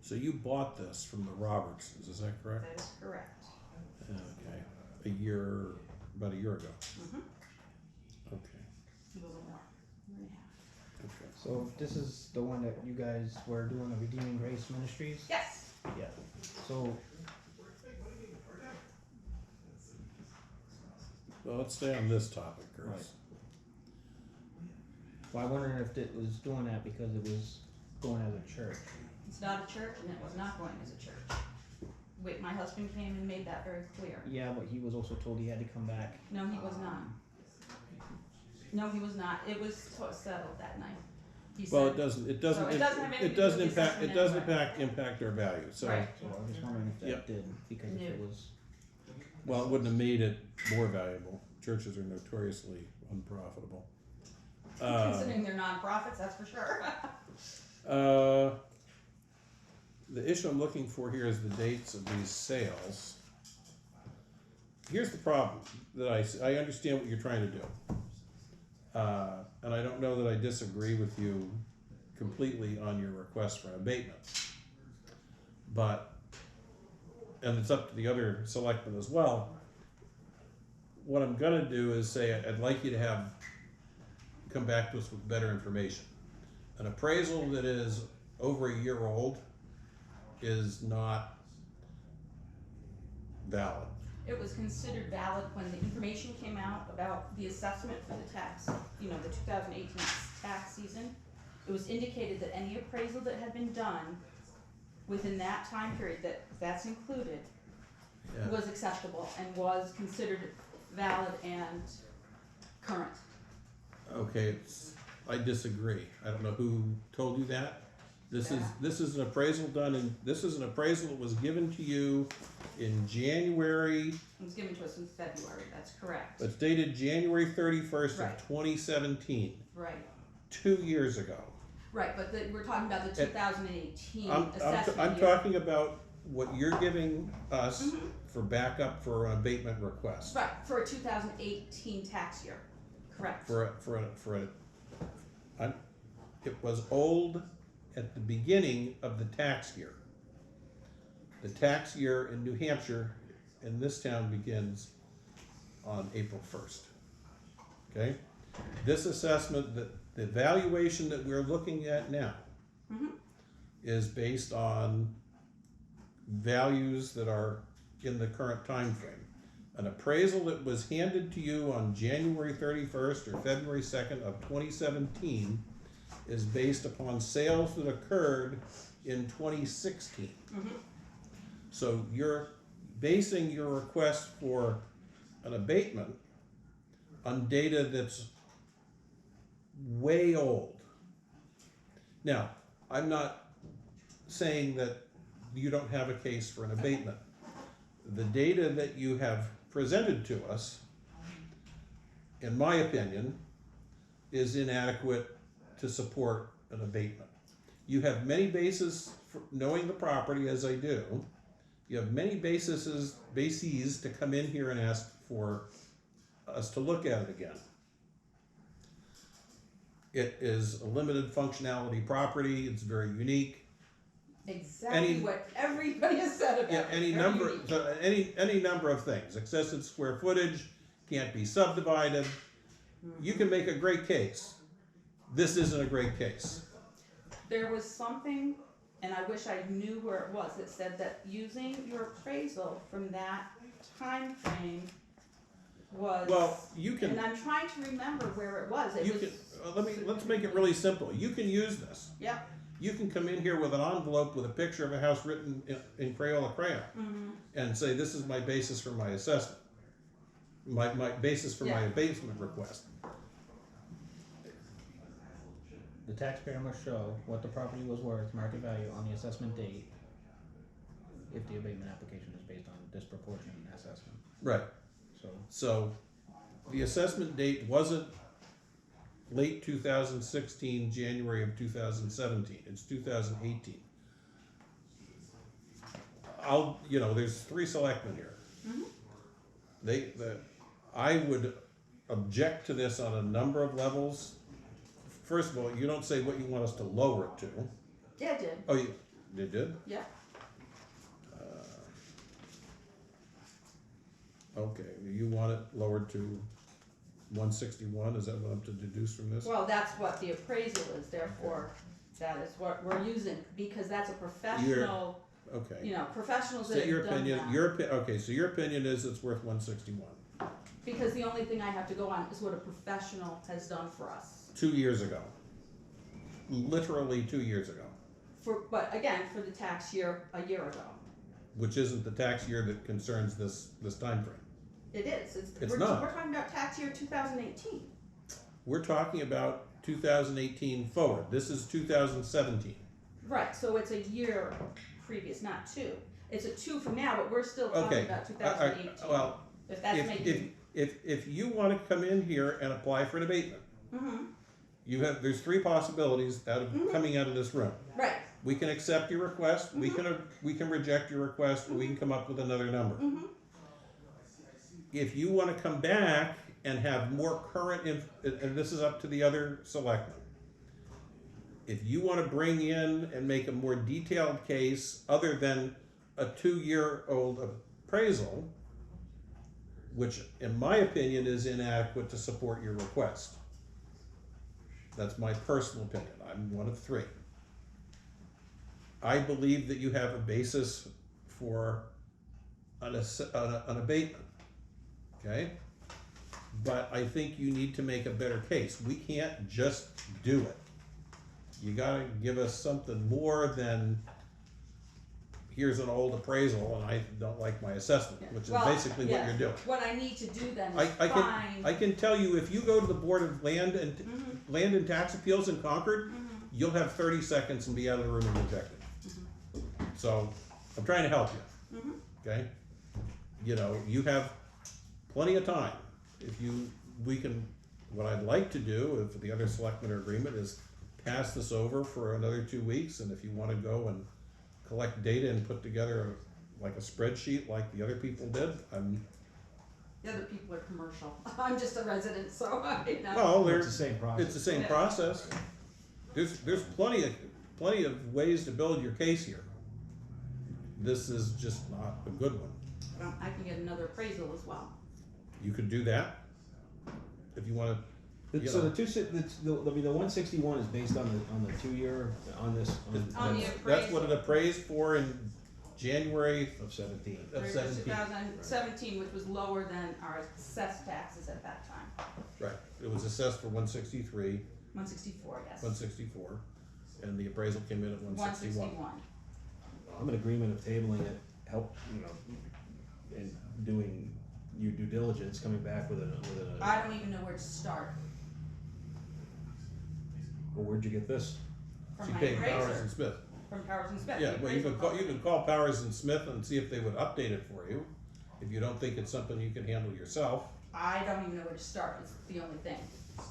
So you bought this from the Robertsons, is that correct? That is correct. Okay, about a year ago. Mm-hmm. Okay, A little more, year and a half. okay. So this is the one that you guys were doing, the Redeeming Grace Ministries? Yes. Yeah. So, Well, let's stay on this topic, Chris. Right. well, I'm wondering if it was doing that because it was going as a church. It's not a church and it was not going as a church. Wait, my husband came and made that very clear. Yeah, but he was also told he had to come back. No, he was not. No, he was not. It was settled that night. He Well, said, it doesn't So it doesn't have anything it to do doesn't with the impact, it assessment doesn't anyway. impact our value, so. Right. So I was just wondering if that Yep. did, because if it No. was, Well, it wouldn't have made it more valuable. Churches are notoriously unprofitable. Considering they're nonprofits, that's for sure. The issue I'm looking for here is the dates of these sales. Here's the problem that I understand what you're trying to do. And I don't know that I disagree with you completely on your request for an abatement. But, and it's up to the other selectmen as well. What I'm gonna do is say, I'd like you to come back to us with better information. An appraisal that is over a year old is not valid. It was considered valid when the information came out about the assessment for the tax, the 2018 tax season. It was indicated that any appraisal that had been done within that time period, that's included, Yeah. was acceptable and was considered valid and current. Okay, I disagree. I don't know who told you that. This is an appraisal this is an appraisal that was given to you in January. It was given to us in February, that's correct. It's dated January 31st Right. of 2017, Right, 2 years ago. right, but we're talking about the 2018 I'm assessment year. talking about what you're giving us for backup for an abatement request. Right, for a 2018 tax year, correct. It was old at the beginning of the tax year. The tax year in New Hampshire, in this town, begins on April 1st. Okay? This assessment, the valuation that we're looking at now is based on values that are in the current time frame. An appraisal that was handed to you on January 31st or February 2nd of 2017 is based upon sales that occurred in 2016. So you're basing your request for an abatement on data that's way old. Now, I'm not saying that you don't have a case for an abatement. The data that you have presented to us, in my opinion, is inadequate to support an abatement. You have many bases for knowing the property as I do. You have many bases to come in here and ask for us to look at it again. It is a limited functionality property. It's very unique. Exactly what everybody has said about it. Any Very number, unique. any number of things. Excessive square footage, can't be subdivided. You can make a great case. This isn't a great case. There was something, and I wish I knew where it was, that said that using your appraisal from that time frame was. Well, you can. And I'm trying to remember where it was. It You was. can. Let's make it really simple. You can use this. Yep. You can come in here with an envelope with a picture of a house written in Crayola crayon and say, this is my basis for my assessment. my basis for my Yeah. abatement request. The taxpayer must show what the property was worth, market value on the assessment date, if the abatement application is based on disproportionate assessment. Right. So, So the assessment date wasn't late 2016, January of 2017. It's 2018. There's 3 selectmen here. I would object to this on a number of levels. First of all, you don't say what you want us to lower it to. Yeah, it did, Oh, you did? yeah. Okay, you want it lowered to 161, is that what I'm to deduce from this? Well, that's what the appraisal is, therefore, that is what we're using, because that's a professional, Okay. professionals So that your have done opinion, that. so your opinion is it's worth 161, Because the only thing I have to go on is what a professional has done for us. 2 years ago. Literally 2 years ago, But again, for the tax year, a year ago. which isn't the tax year that concerns this time frame. It is, It's we're not. talking about tax year 2018. We're talking about 2018 forward, this is 2017. Right, so it's a year previous, not 2. It's a 2 from now, but we're still talking Okay, about 2018. well, If that's making. if you wanna come in here and apply for an abatement, there's 3 possibilities coming out of this room. Right. We can accept your request, we can reject your request, or we can come up with another number. If you wanna come back and have more current, and this is up to the other selectmen. If you wanna bring in and make a more detailed case, other than a 2-year-old appraisal, which in my opinion is inadequate to support your request. That's my personal opinion, I'm one of 3. I believe that you have a basis for an abatement, okay? But I think you need to make a better case. We can't just do it. You gotta give us something more than, here's an old appraisal and I don't like my assessment, which is basically what you're doing. What I need to do then is I can tell you, if you go to the Board of Land and Tax Appeals in Concord, you'll have 30 seconds and be out of the room and rejected. So, I'm trying to help you, okay? You have plenty of time. What I'd like to do, if the other selectmen are in agreement, is pass this over for another 2 weeks, and if you wanna go and collect data and put together like a spreadsheet like the other people did, The other people are commercial. I'm just a resident, so I know. well, it's the same process. it's the same process. There's plenty of ways to build your case here. This is just not a good one. I can get another appraisal as well. You could do that if you wanna. So the 161 is based on the 2-year, on this, On the That's what it appraised for in January of 17. of For 17. 2017, which was lower than our assessed taxes at that time. Right, it was assessed for 163, 164, yes. 164, and the appraisal came in at 161. 161. I'm in agreement of tabling it, and doing your due diligence, coming back with a. I don't even know where to start Well, where'd you get this? from She my paid Powers appraiser. and Smith. From Powers and Smith. Yeah, The well, you appraisal could call Powers and Smith and see if they would update it for you, if you don't think it's something you can handle yourself. I don't even know where to start, is the only thing.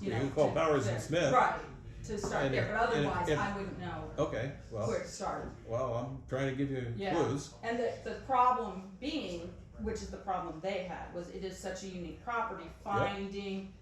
You can call Powers and Smith. Right, to start And there, if- but and otherwise, if- I wouldn't know Okay, where to start. well, I'm trying to give you Yeah. clues. And the problem being, which is the problem they had, was it is such a unique property, finding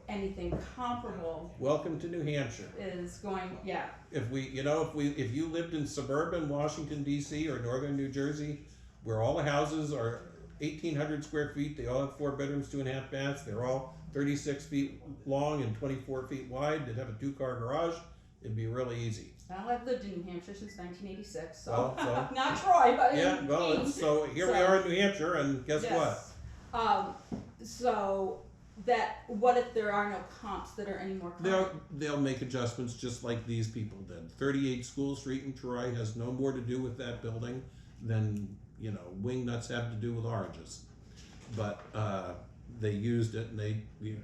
anything comparable Welcome to New Hampshire. is going, yeah. If you lived in suburban Washington DC or northern New Jersey, where all the houses are 1,800 square feet, they all have 4 bedrooms, 2.5 baths, they're all 36 feet long and 24 feet wide, they'd have a 2-car garage, it'd be really easy. Well, I've lived in New Hampshire since 1986, so, Well, so- not Troy, but Yeah, in well, Maine. so here we So- are in New Hampshire, and guess what? Yes. So what if there are no comps that are any more current? They'll make adjustments just like these people did. 38 School Street in Troy has no more to do with that building than, wing nuts have to do with oranges. But they used it, and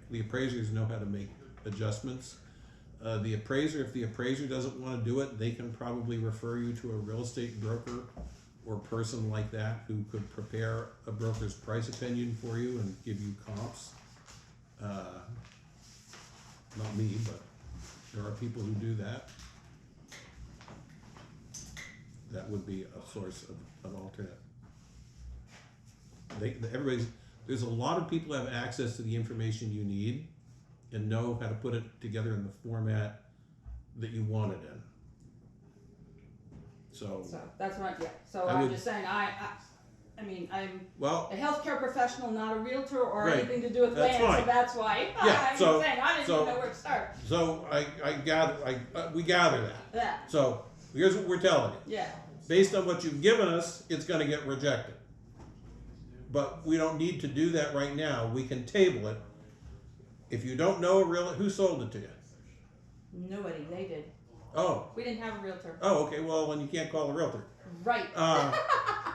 the appraisers know how to make adjustments. The appraiser, if the appraiser doesn't wanna do it, they can probably refer you to a real estate broker or person like that who could prepare a broker's price opinion for you and give you comps. Not me, but there are people who do that. That would be a source of alternate. There's a lot of people who have access to the information you need and know how to put it together in the format that you want it in. So that's right, yeah, so I I'm would- just saying, I mean, I'm well, a healthcare professional, not a realtor or Right. anything to do with That's land, so fine. that's why, Yeah, I'm so- saying, I didn't so- even know where to start. so we gather that. Yeah, So here's what we're telling you. yeah, Based on what you've given us, it's gonna get rejected. But we don't need to do that right now. We can table it. If you don't know who sold it to you? nobody, they did, Oh, we didn't have a realtor, okay, well, then you can't call the realtor. right,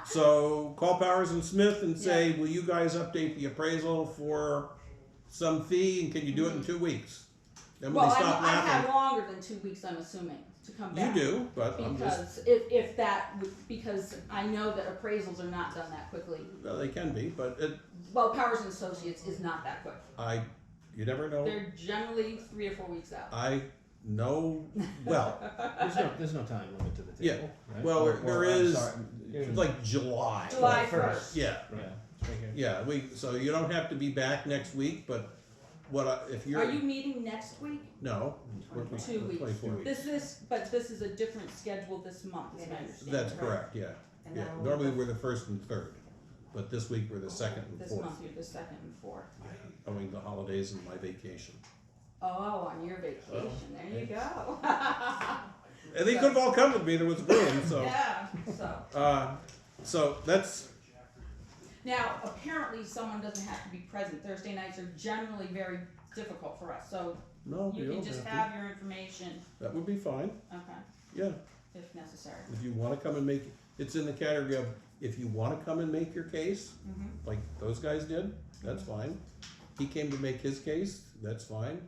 So call Powers and Smith and say, will you guys update the appraisal for some fee, and can you do it in 2 weeks? Then when well, they stop I have laughing, longer than 2 weeks, I'm assuming, to come you back. do, but I'm just, Because if that, because I know that appraisals are not done that quickly, well, they can be, but well, Powers and Associates is not that quick, you never know. they're generally 3 or 4 weeks out. I know, well, There's no time limit to the Yeah, table, right? well, there I'm is- sorry, it's like July. July First. 1st. Yeah, Yeah, it's right here. yeah, so you don't have to be back next week, but if you're. Are you meeting next week? No. we're- 2 weeks. 24 But this is a different schedule this month, as I understand. That's right? correct, yeah. And Yeah, that'll- normally we're the first and third, but this week we're the second and This fourth, month you're the second and fourth. owing the holidays and my vacation. Oh, on your vacation, there you go. And they could have all come with me, there was room, so. Yeah, so. So that's, Now, apparently someone doesn't have to be present. Thursday nights are generally very difficult for us, so no, you you can don't just have have your information, to. That would be fine, okay, yeah. if necessary. If you wanna come and make, it's in the category of, if you wanna come and make your case, Mm-hmm. like those guys did, that's fine. He came to make his case, that's fine.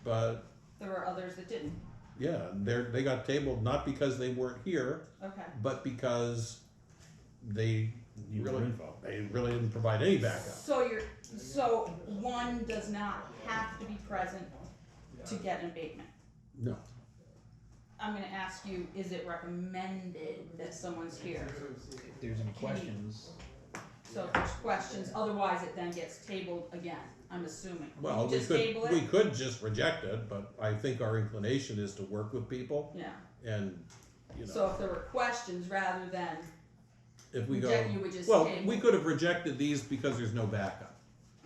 But, There were others that didn't, yeah, they got tabled not because they weren't here, okay. but because they You were really, involved. they really didn't provide any backup. So one does not have to be present to get an abatement. No, I'm gonna ask you, is it recommended that someone's here? If there's any questions, So if there's questions, otherwise it then gets tabled again, I'm assuming. well, You we just table it? could just reject it, but I think our inclination is to work with people Yeah, and, you know, so if there were questions rather than if we go, reject, you would just well, table. we could have rejected these because there's no backup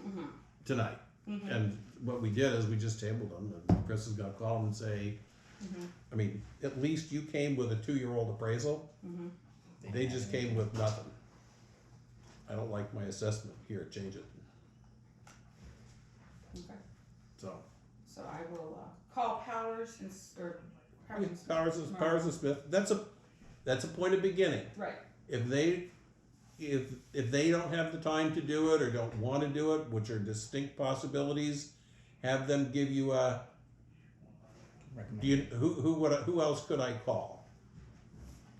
Mhm, tonight. mhm, And what we did is we just tabled them, and Chris is gonna call them and say, mhm, I mean, at least you came with a 2-year-old appraisal, mhm. they just came with nothing. I don't like my assessment, here, change it, Okay, so. so I will, call Powers and, Powers and Powers and Smith, that's a point of beginning. right, If they don't have the time to do it or don't wanna do it, which are distinct possibilities, have them give you a, recommend. who else could I call?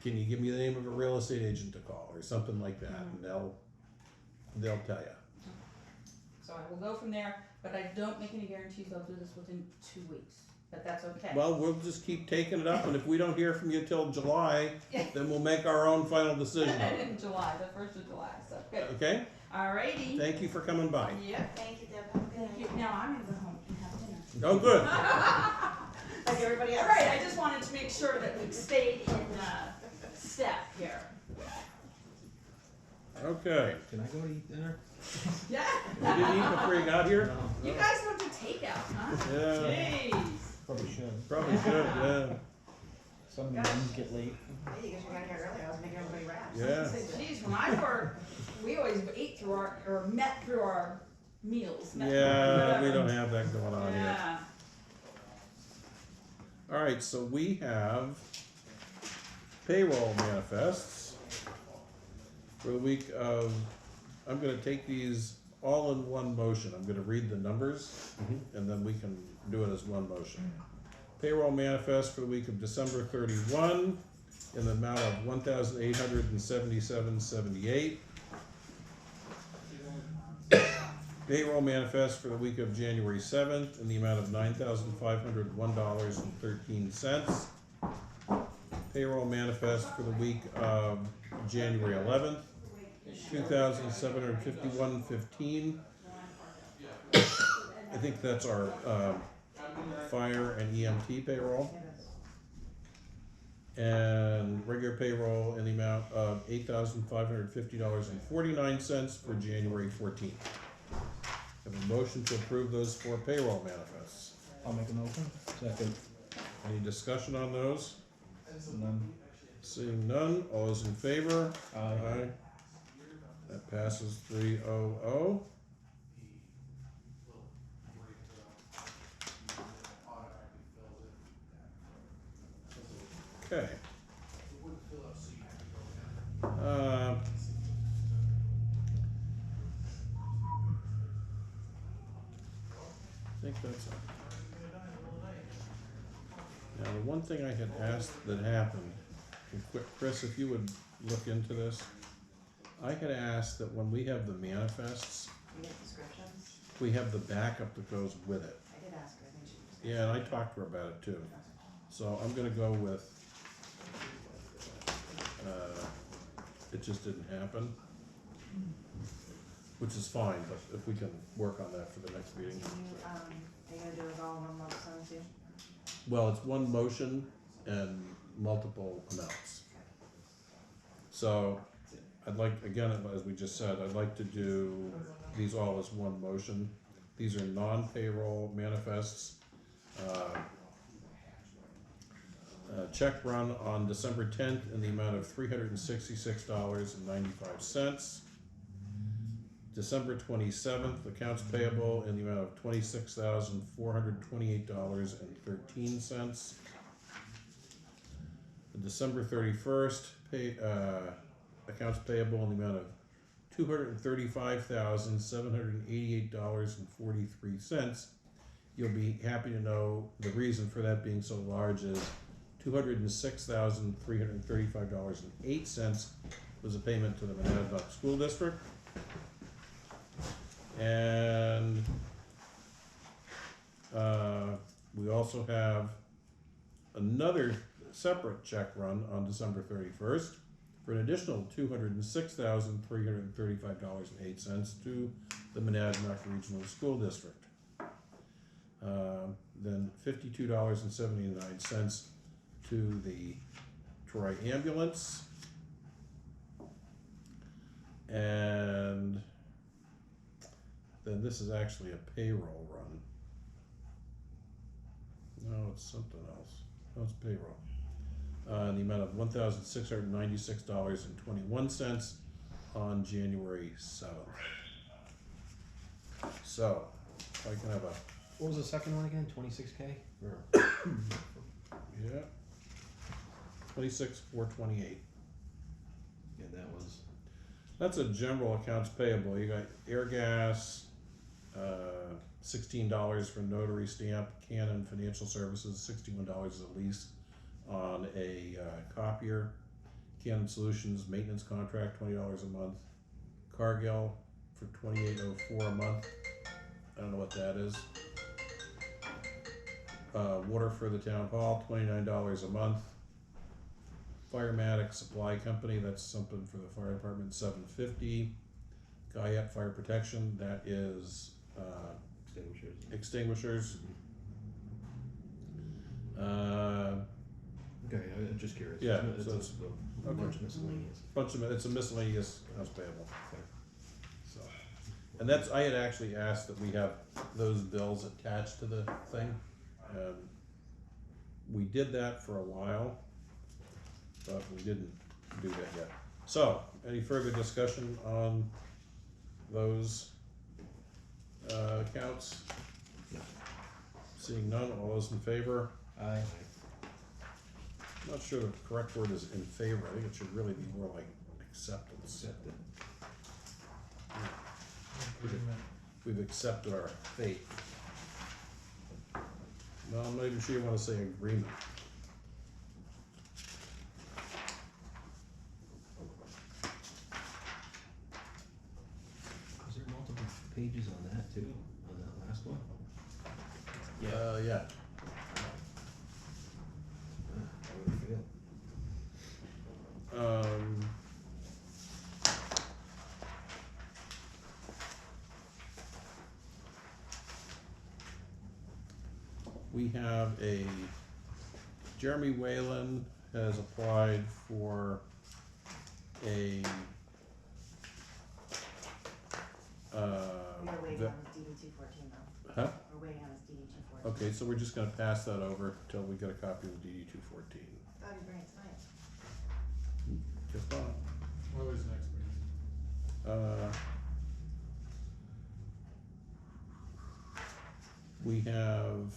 Can you give me the name of a real estate agent to call or something like that, and they'll tell you. so I will go from there, but I don't make any guarantees I'll do this within 2 weeks, but that's okay. Well, we'll just keep taking it up, and if we don't hear from you till July, then we'll make our own final decision on it, In July, the 1st of July, so good. okay? Alrighty. Thank you for coming by. Yep. Thank you, Deb. Have a good Thank you. night. Now I'm gonna go home and have dinner. Oh, good. Like everybody else. Alright, I just wanted to make sure that we stayed in, step here. Okay. Can I go to eat dinner? Yeah. You didn't eat before you got here? You guys don't do takeout, huh? Yeah, Jeez. Probably should. probably should, yeah. Some of the menus get late. Hey, you guys were gonna get early, I was making everybody wraps. Yeah. Jeez, when I worked, we always ate through or met through our meals. met through Yeah, we whatever. don't have that going on here. Yeah. All right, so we have payroll manifests for the week of, I'm gonna take these all in one motion. I'm gonna read the numbers, and then we can do it as one motion. Payroll manifest for the week of December 31 in the amount of $1,877.78. Payroll manifest for the week of January 7th in the amount of $9,501.13. Payroll manifest for the week of January 11th, $2,751.15. I think that's our fire and EMT payroll. And regular payroll in the amount of $8,550.49 for January 14th. Have a motion to approve those 4 payroll manifests. I'll make a motion. Second. Any discussion on those? None. Seeing none, all those in favor? Aye. That passes 3-0-0. Okay. I think that's it. Now, the one thing I had asked that happened, and Chris, if you would look into this, I had asked that when we have the manifests, You get descriptions? we have the backup that goes with it. I did ask her, I think she was. Yeah, and I talked to her about it too. So I'm gonna go with, it just didn't happen. Which is fine, but if we can work on that for the next meeting. Can you, are you gonna do it all in one lump sum too? Well, it's one motion and multiple amounts. So I'd like, again, as we just said, I'd like to do these all as one motion. These are non-payroll manifests. Check run on December 10th in the amount of $366.95. December 27th, accounts payable in the amount of $26,428.13. December 31st, accounts payable in the amount of $235,788.43. You'll be happy to know the reason for that being so large is $206,335.08 was a payment to the Monadnock School District. And we also have another separate check run on December 31st for an additional $206,335.08 to the Monadnock Regional School District. Then $52.79 to the Troy Ambulance. And then this is actually a payroll run. No, it's something else. No, it's payroll. In the amount of $1,696.21 on January 7th. So, if I can have a, What was the second one again? 26K? yeah, 26,428. Yeah, that was. That's a general accounts payable. You got air gas, $16 for notary stamp, Canon Financial Services, $61 as a lease on a copier, Canon Solutions maintenance contract, $20 a month, Cargill for $28.04 a month. I don't know what that is. Water for the town hall, $29 a month. Firematic Supply Company, that's something for the fire department, $7.50. Guyette Fire Protection, that is extinguishers. Okay, I'm just curious. Yeah, It's so a it's bunch of miscellaneous. It's a miscellaneous accounts payable. Okay. So, and that's, I had actually asked that we have those bills attached to the thing. We did that for a while, but we didn't do that yet. So, any further discussion on those accounts? Seeing none, all those in favor? Aye. I'm not sure the correct word is in favor. I think it should really be more like acceptance. Accepted. we've accepted our fate. Well, I'm not even sure you wanna say agreement. Is there multiple pages on that too, on that last one? Yeah. How would it feel? We have Jeremy Whalen has applied for a, We're waiting the- on his DD 214 though. huh? We're waiting on his DD 214. Okay, so we're just gonna pass that over till we get a copy of the DD 214. Thought he'd bring it tonight. Just on. What was next meeting? We have,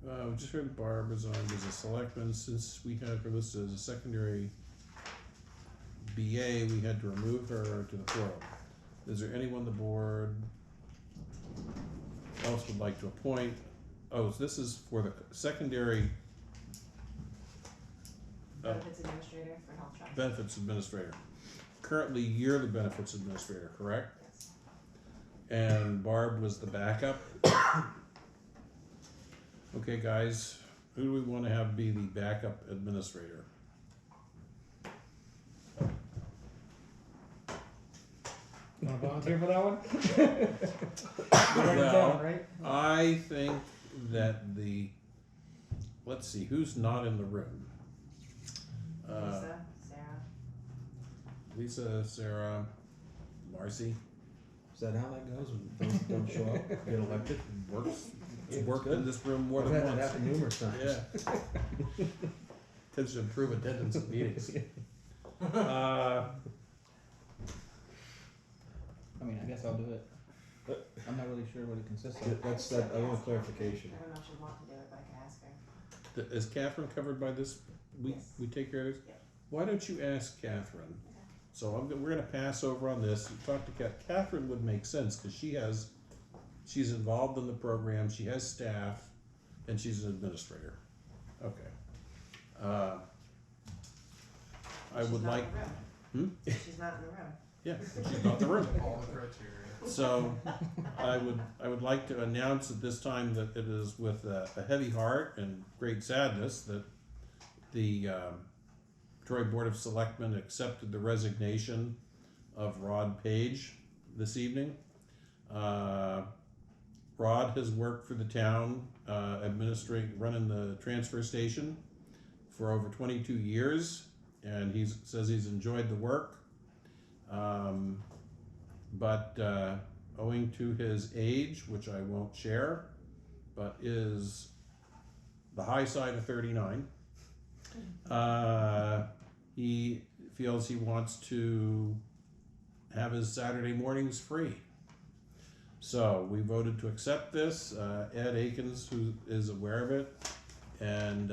we just heard Barb resigned as a selectman. Since we had her listed as a secondary BA, we had to remove her to the forum. Is there anyone the board else would like to appoint? Oh, this is for the secondary Benefits administrator for health trust. benefits administrator. Currently, you're the benefits administrator, correct? Yes. And Barb was the backup. Okay, guys, who do we want to have be the backup administrator? Wanna volunteer for that one? Write it down, right? I think that let's see, who's not in the room? Lisa, Sarah. Lisa, Sarah, Marcy. Is that how that goes when those don't show up, get elected? Works. Yeah, It's worked good. in this room more I've than had that once. happen numerous times. Yeah. Tends to improve attendance at meetings. I mean, I guess I'll do it. I'm not really sure what it consists Yeah, of. that's that, I want clarification. I don't know if she'd want to do it, but I can ask her. Is Catherine covered by this? Yes. We take care of this? Yeah. Why don't you ask Catherine? So we're gonna pass over on this and talk to Catherine would make sense, cause she's involved in the program, she has staff, and she's an administrator. Okay. I would like, She's not in the room. yeah, she's not in the room. All the criteria. So, I would like to announce at this time that it is with a heavy heart and great sadness that the Troy Board of Selectmen accepted the resignation of Rod Page this evening. Rod has worked for the town, running the transfer station for over 22 years, and he says he's enjoyed the work. But owing to his age, which I won't share, but is the high side of 39, he feels he wants to have his Saturday mornings free. So we voted to accept this. Ed Akins, who is aware of it, and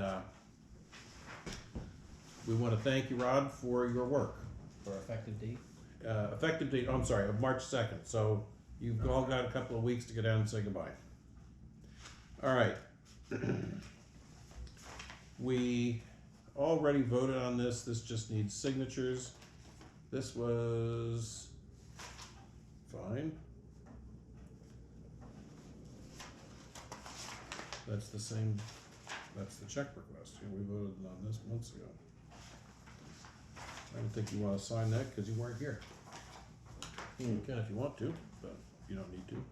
we want to thank you, Rod, for your work. For effective date? Effective date, I'm sorry, of March 2nd, so you've all got a couple of weeks to get down and say goodbye. All right. We already voted on this just needs signatures. This was fine. That's the same, that's the check request, yeah, we voted on this months ago. I don't think you wanna sign that, cause you weren't here. You can if you want to, but you don't need to.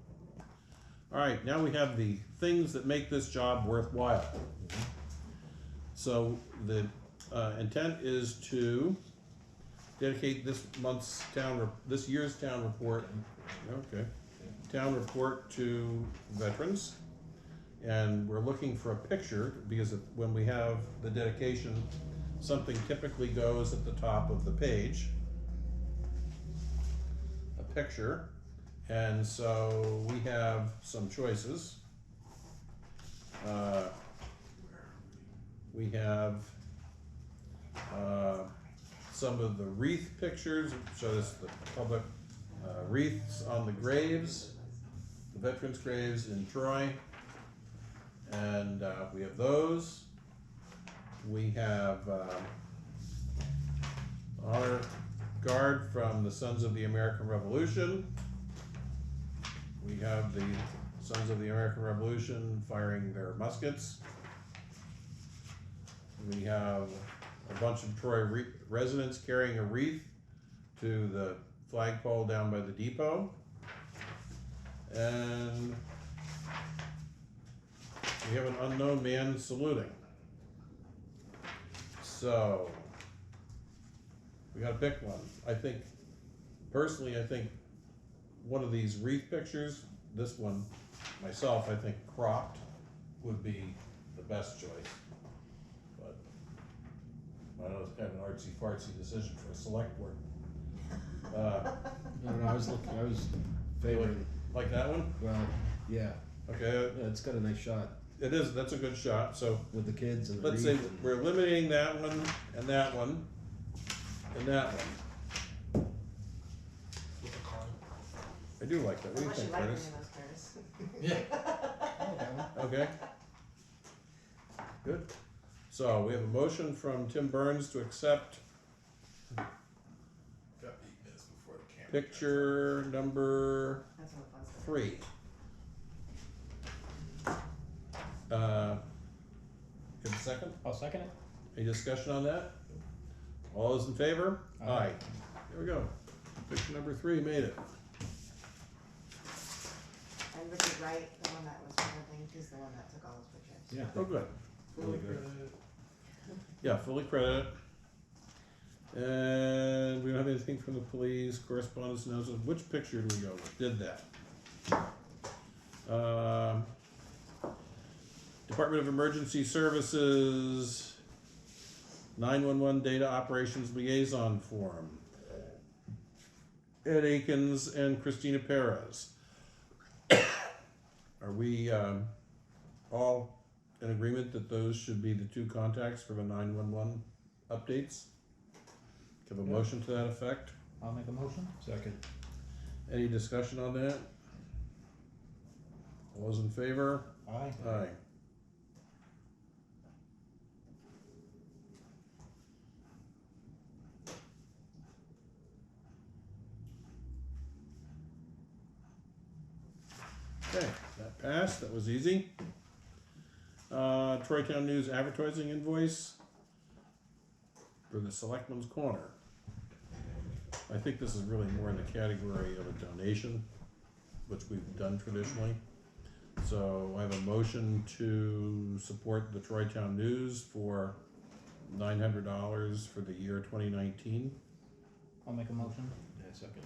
Alright, now we have the things that make this job worthwhile. So the intent is to dedicate this year's town report, town report to veterans. And we're looking for a picture, because when we have the dedication, something typically goes at the top of the page. A picture. And so we have some choices. We have some of the wreath pictures, show us the public wreaths on the graves, the veterans' graves in Troy. And we have those. We have honor guard from the Sons of the American Revolution. We have the Sons of the American Revolution firing their muskets. We have a bunch of Troy residents carrying a wreath to the flagpole down by the depot. And we have an unknown man saluting. So, we gotta pick one. I think, personally, I think one of these wreath pictures, this one, myself, I think cropped would be the best choice. But, I know it's kind of an artsy-fartsy decision for a select board. I don't know, I was favoring, Like that one? well, yeah, Okay, yeah, it's got a nice shot it is, that's a good shot, so with the kids and the let's wreath say and- we're eliminating that one, and that one, and that one. With the car. I do like that, what do you Unless you think, like any Curtis? of those, Curtis. Okay. Good. So we have a motion from Tim Byrnes to accept Got 8 minutes before the camera. picture number That's what fun stuff. 3. Give a second. I'll second it. Any discussion on that? All those in favor? Aye. There we go. Picture number 3 made it. And Richard Wright, the one that was presenting, he's the one that took all those pictures. Yeah, Oh, good. really good. Yeah, fully credited. And we don't have anything from the police, correspondence announcements. Which picture do we go with? Did that. Department of Emergency Services 911 Data Operations Liaison Form. Ed Akins and Christina Perez. Are we all in agreement that those should be the 2 contacts for the 911 updates? Give a motion to that effect? I'll make a motion. Second. Any discussion on that? All those in favor? Aye. Aye. Okay, that passed, that was easy. Troy Town News advertising invoice for the Selectman's Corner. I think this is really more in the category of a donation, which we've done traditionally. So I have a motion to support the Troy Town News for $900 for the year 2019. I'll make a motion. Yeah, second.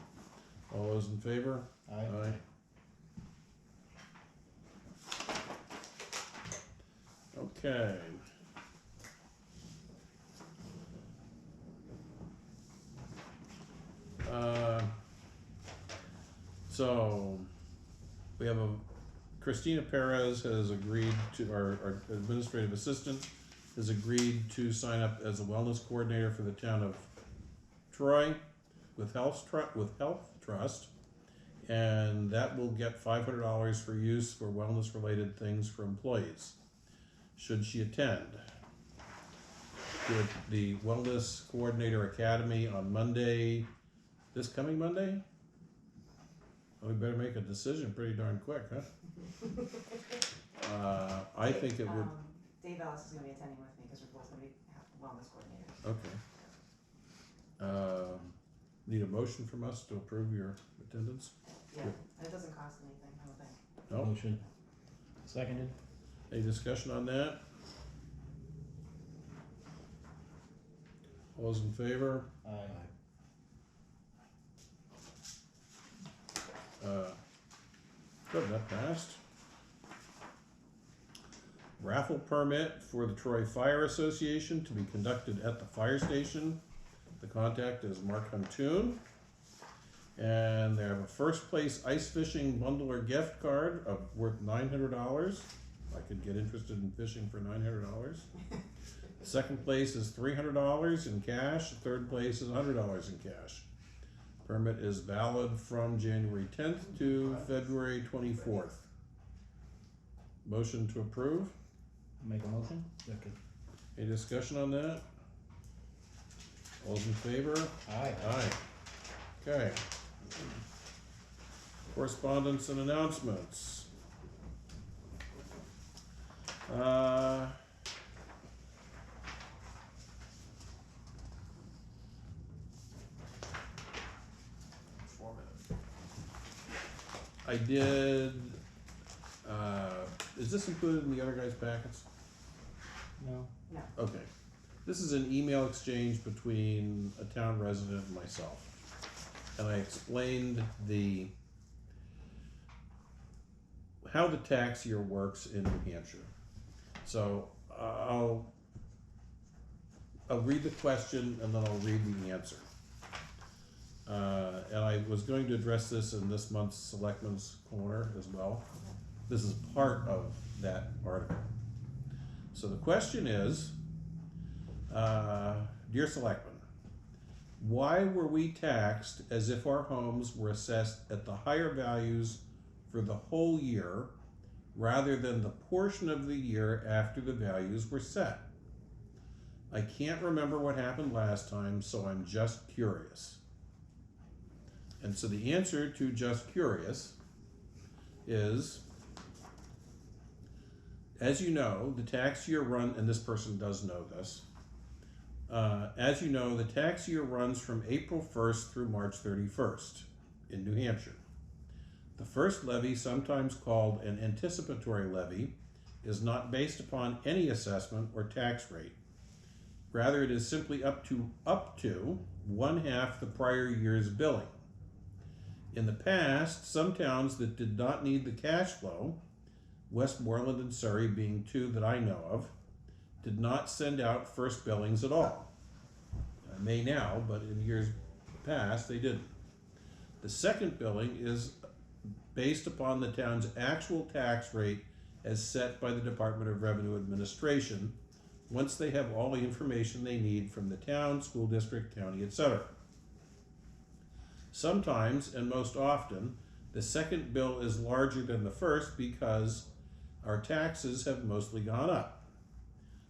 All those in favor? Aye. Okay. So, we have Christina Perez has agreed to, our administrative assistant has agreed to sign up as a wellness coordinator for the town of Troy with Health Trust. And that will get $500 for use for wellness related things for employees, should she attend to the Wellness Coordinator Academy on Monday, this coming Monday? Well, we better make a decision pretty darn quick, huh? I think it would, Dave Ellis is gonna be attending with me, because we're both gonna be wellness coordinators. okay. Need a motion from us to approve your attendance? Yeah, and it doesn't cost anything, I don't think. No? Motion. Seconded. Any discussion on that? All those in favor? Aye. Good, that passed. Raffle permit for the Troy Fire Association to be conducted at the fire station. The contact is Mark Huntoon. And they have a first place ice fishing bundler gift card worth $900. I could get interested in fishing for $900. Second place is $300 in cash, third place is $100 in cash. Permit is valid from January 10th to February 24th. Motion to approve. Make a motion? Second. Any discussion on that? All's in favor? Aye. Aye. Okay. Correspondence and announcements. I did, is this included in the other guys' packets? No. Okay. This is an email exchange between a town resident and myself. And I explained how the tax year works in New Hampshire. So I'll read the question and then I'll read the answer. And I was going to address this in this month's Selectman's Corner as well. This is part of that article. So the question is, dear Selectman, why were we taxed as if our homes were assessed at the higher values for the whole year rather than the portion of the year after the values were set? I can't remember what happened last time, so I'm just curious. And so the answer to just curious is, as you know, the tax year run, and this person does know this, as you know, the tax year runs from April 1st through March 31st in New Hampshire. The first levy, sometimes called an anticipatory levy, is not based upon any assessment or tax rate. Rather, it is simply up to 1/2 the prior year's billing. In the past, some towns that did not need the cash flow, Westmoreland and Surrey being two that I know of, did not send out first billings at all. I may now, but in years past they didn't. The second billing is based upon the town's actual tax rate as set by the Department of Revenue Administration once they have all the information they need from the town, school district, county, etc. Sometimes, and most often, the second bill is larger than the first because our taxes have mostly gone up.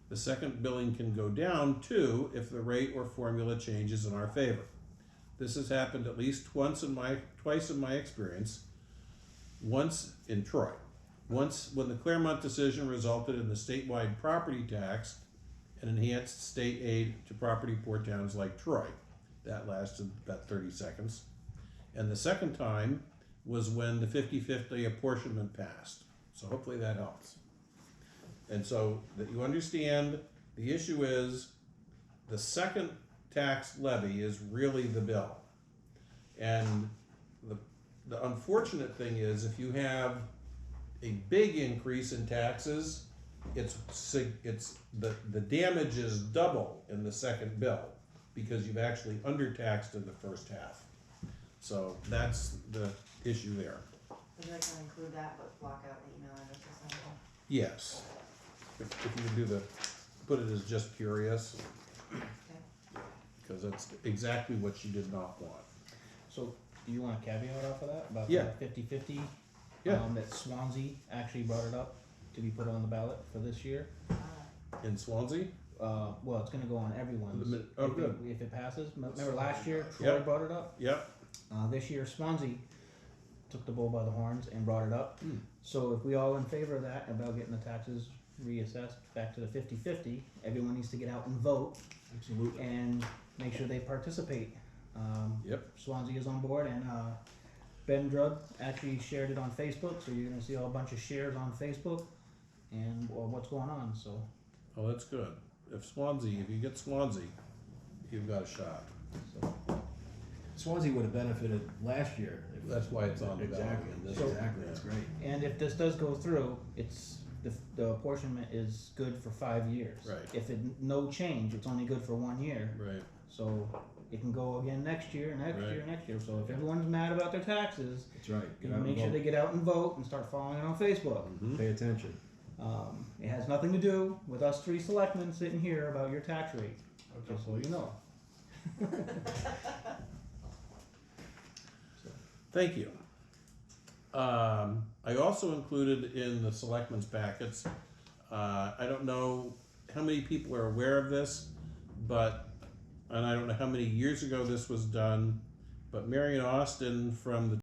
The second billing can go down too if the rate or formula changes in our favor. This has happened at least twice in my experience. Once in Troy. Once when the Claremont decision resulted in the statewide property tax and enhanced state aid to property poor towns like Troy. That lasted about 30 seconds. And the second time was when the 50-50 apportionment passed. So hopefully that helps. And so that you understand, the issue is the second tax levy is really the bill. And the unfortunate thing is if you have a big increase in taxes, the damage is double in the second bill because you've actually undertaxed in the first half. So that's the issue there. Would you like to include that, but block out the email address or something? Yes. If you can put it as just curious, Okay. because that's exactly what she did not want. So, do you want a caveat off of that, about Yeah. the 50-50? Yeah. That Swansea actually brought it up to be put on the ballot for this year. In Swansea? Well, it's gonna go on everyone's. Oh, good. If it passes. Remember last year, Troy Yep. brought it up? Yep. This year, Swansea took the bull by the horns and brought it up. Hmm. So if we all in favor of that, about getting the taxes reassessed back to the 50-50, everyone needs to get out and vote Absolutely. and make sure they participate. Yep. Swansea is on board, and Ben Drug actually shared it on Facebook, so you're gonna see a whole bunch of shares on Facebook and what's going on. So Oh, that's good. If you get Swansea, you've got a shot. Swansea would have benefited last year. That's why it's on the ballot. Exactly, So- exactly, that's great. and if this does go through, it's the apportionment is good for 5 years. Right. If no change, it's only good for 1 year. Right. So it can go again next year, next Right. year, next year. So if everyone's mad about their taxes, That's right. Get you out and make sure vote. they get out and vote and start following it on Facebook. Mhm. Pay attention. It has nothing to do with us three selectmen sitting here about your tax rate, just so you know. Thank you. I also included in the selectmen's packets, I don't know how many people are aware of this, but, and I don't know how many years ago this was done, but Marion Austin from the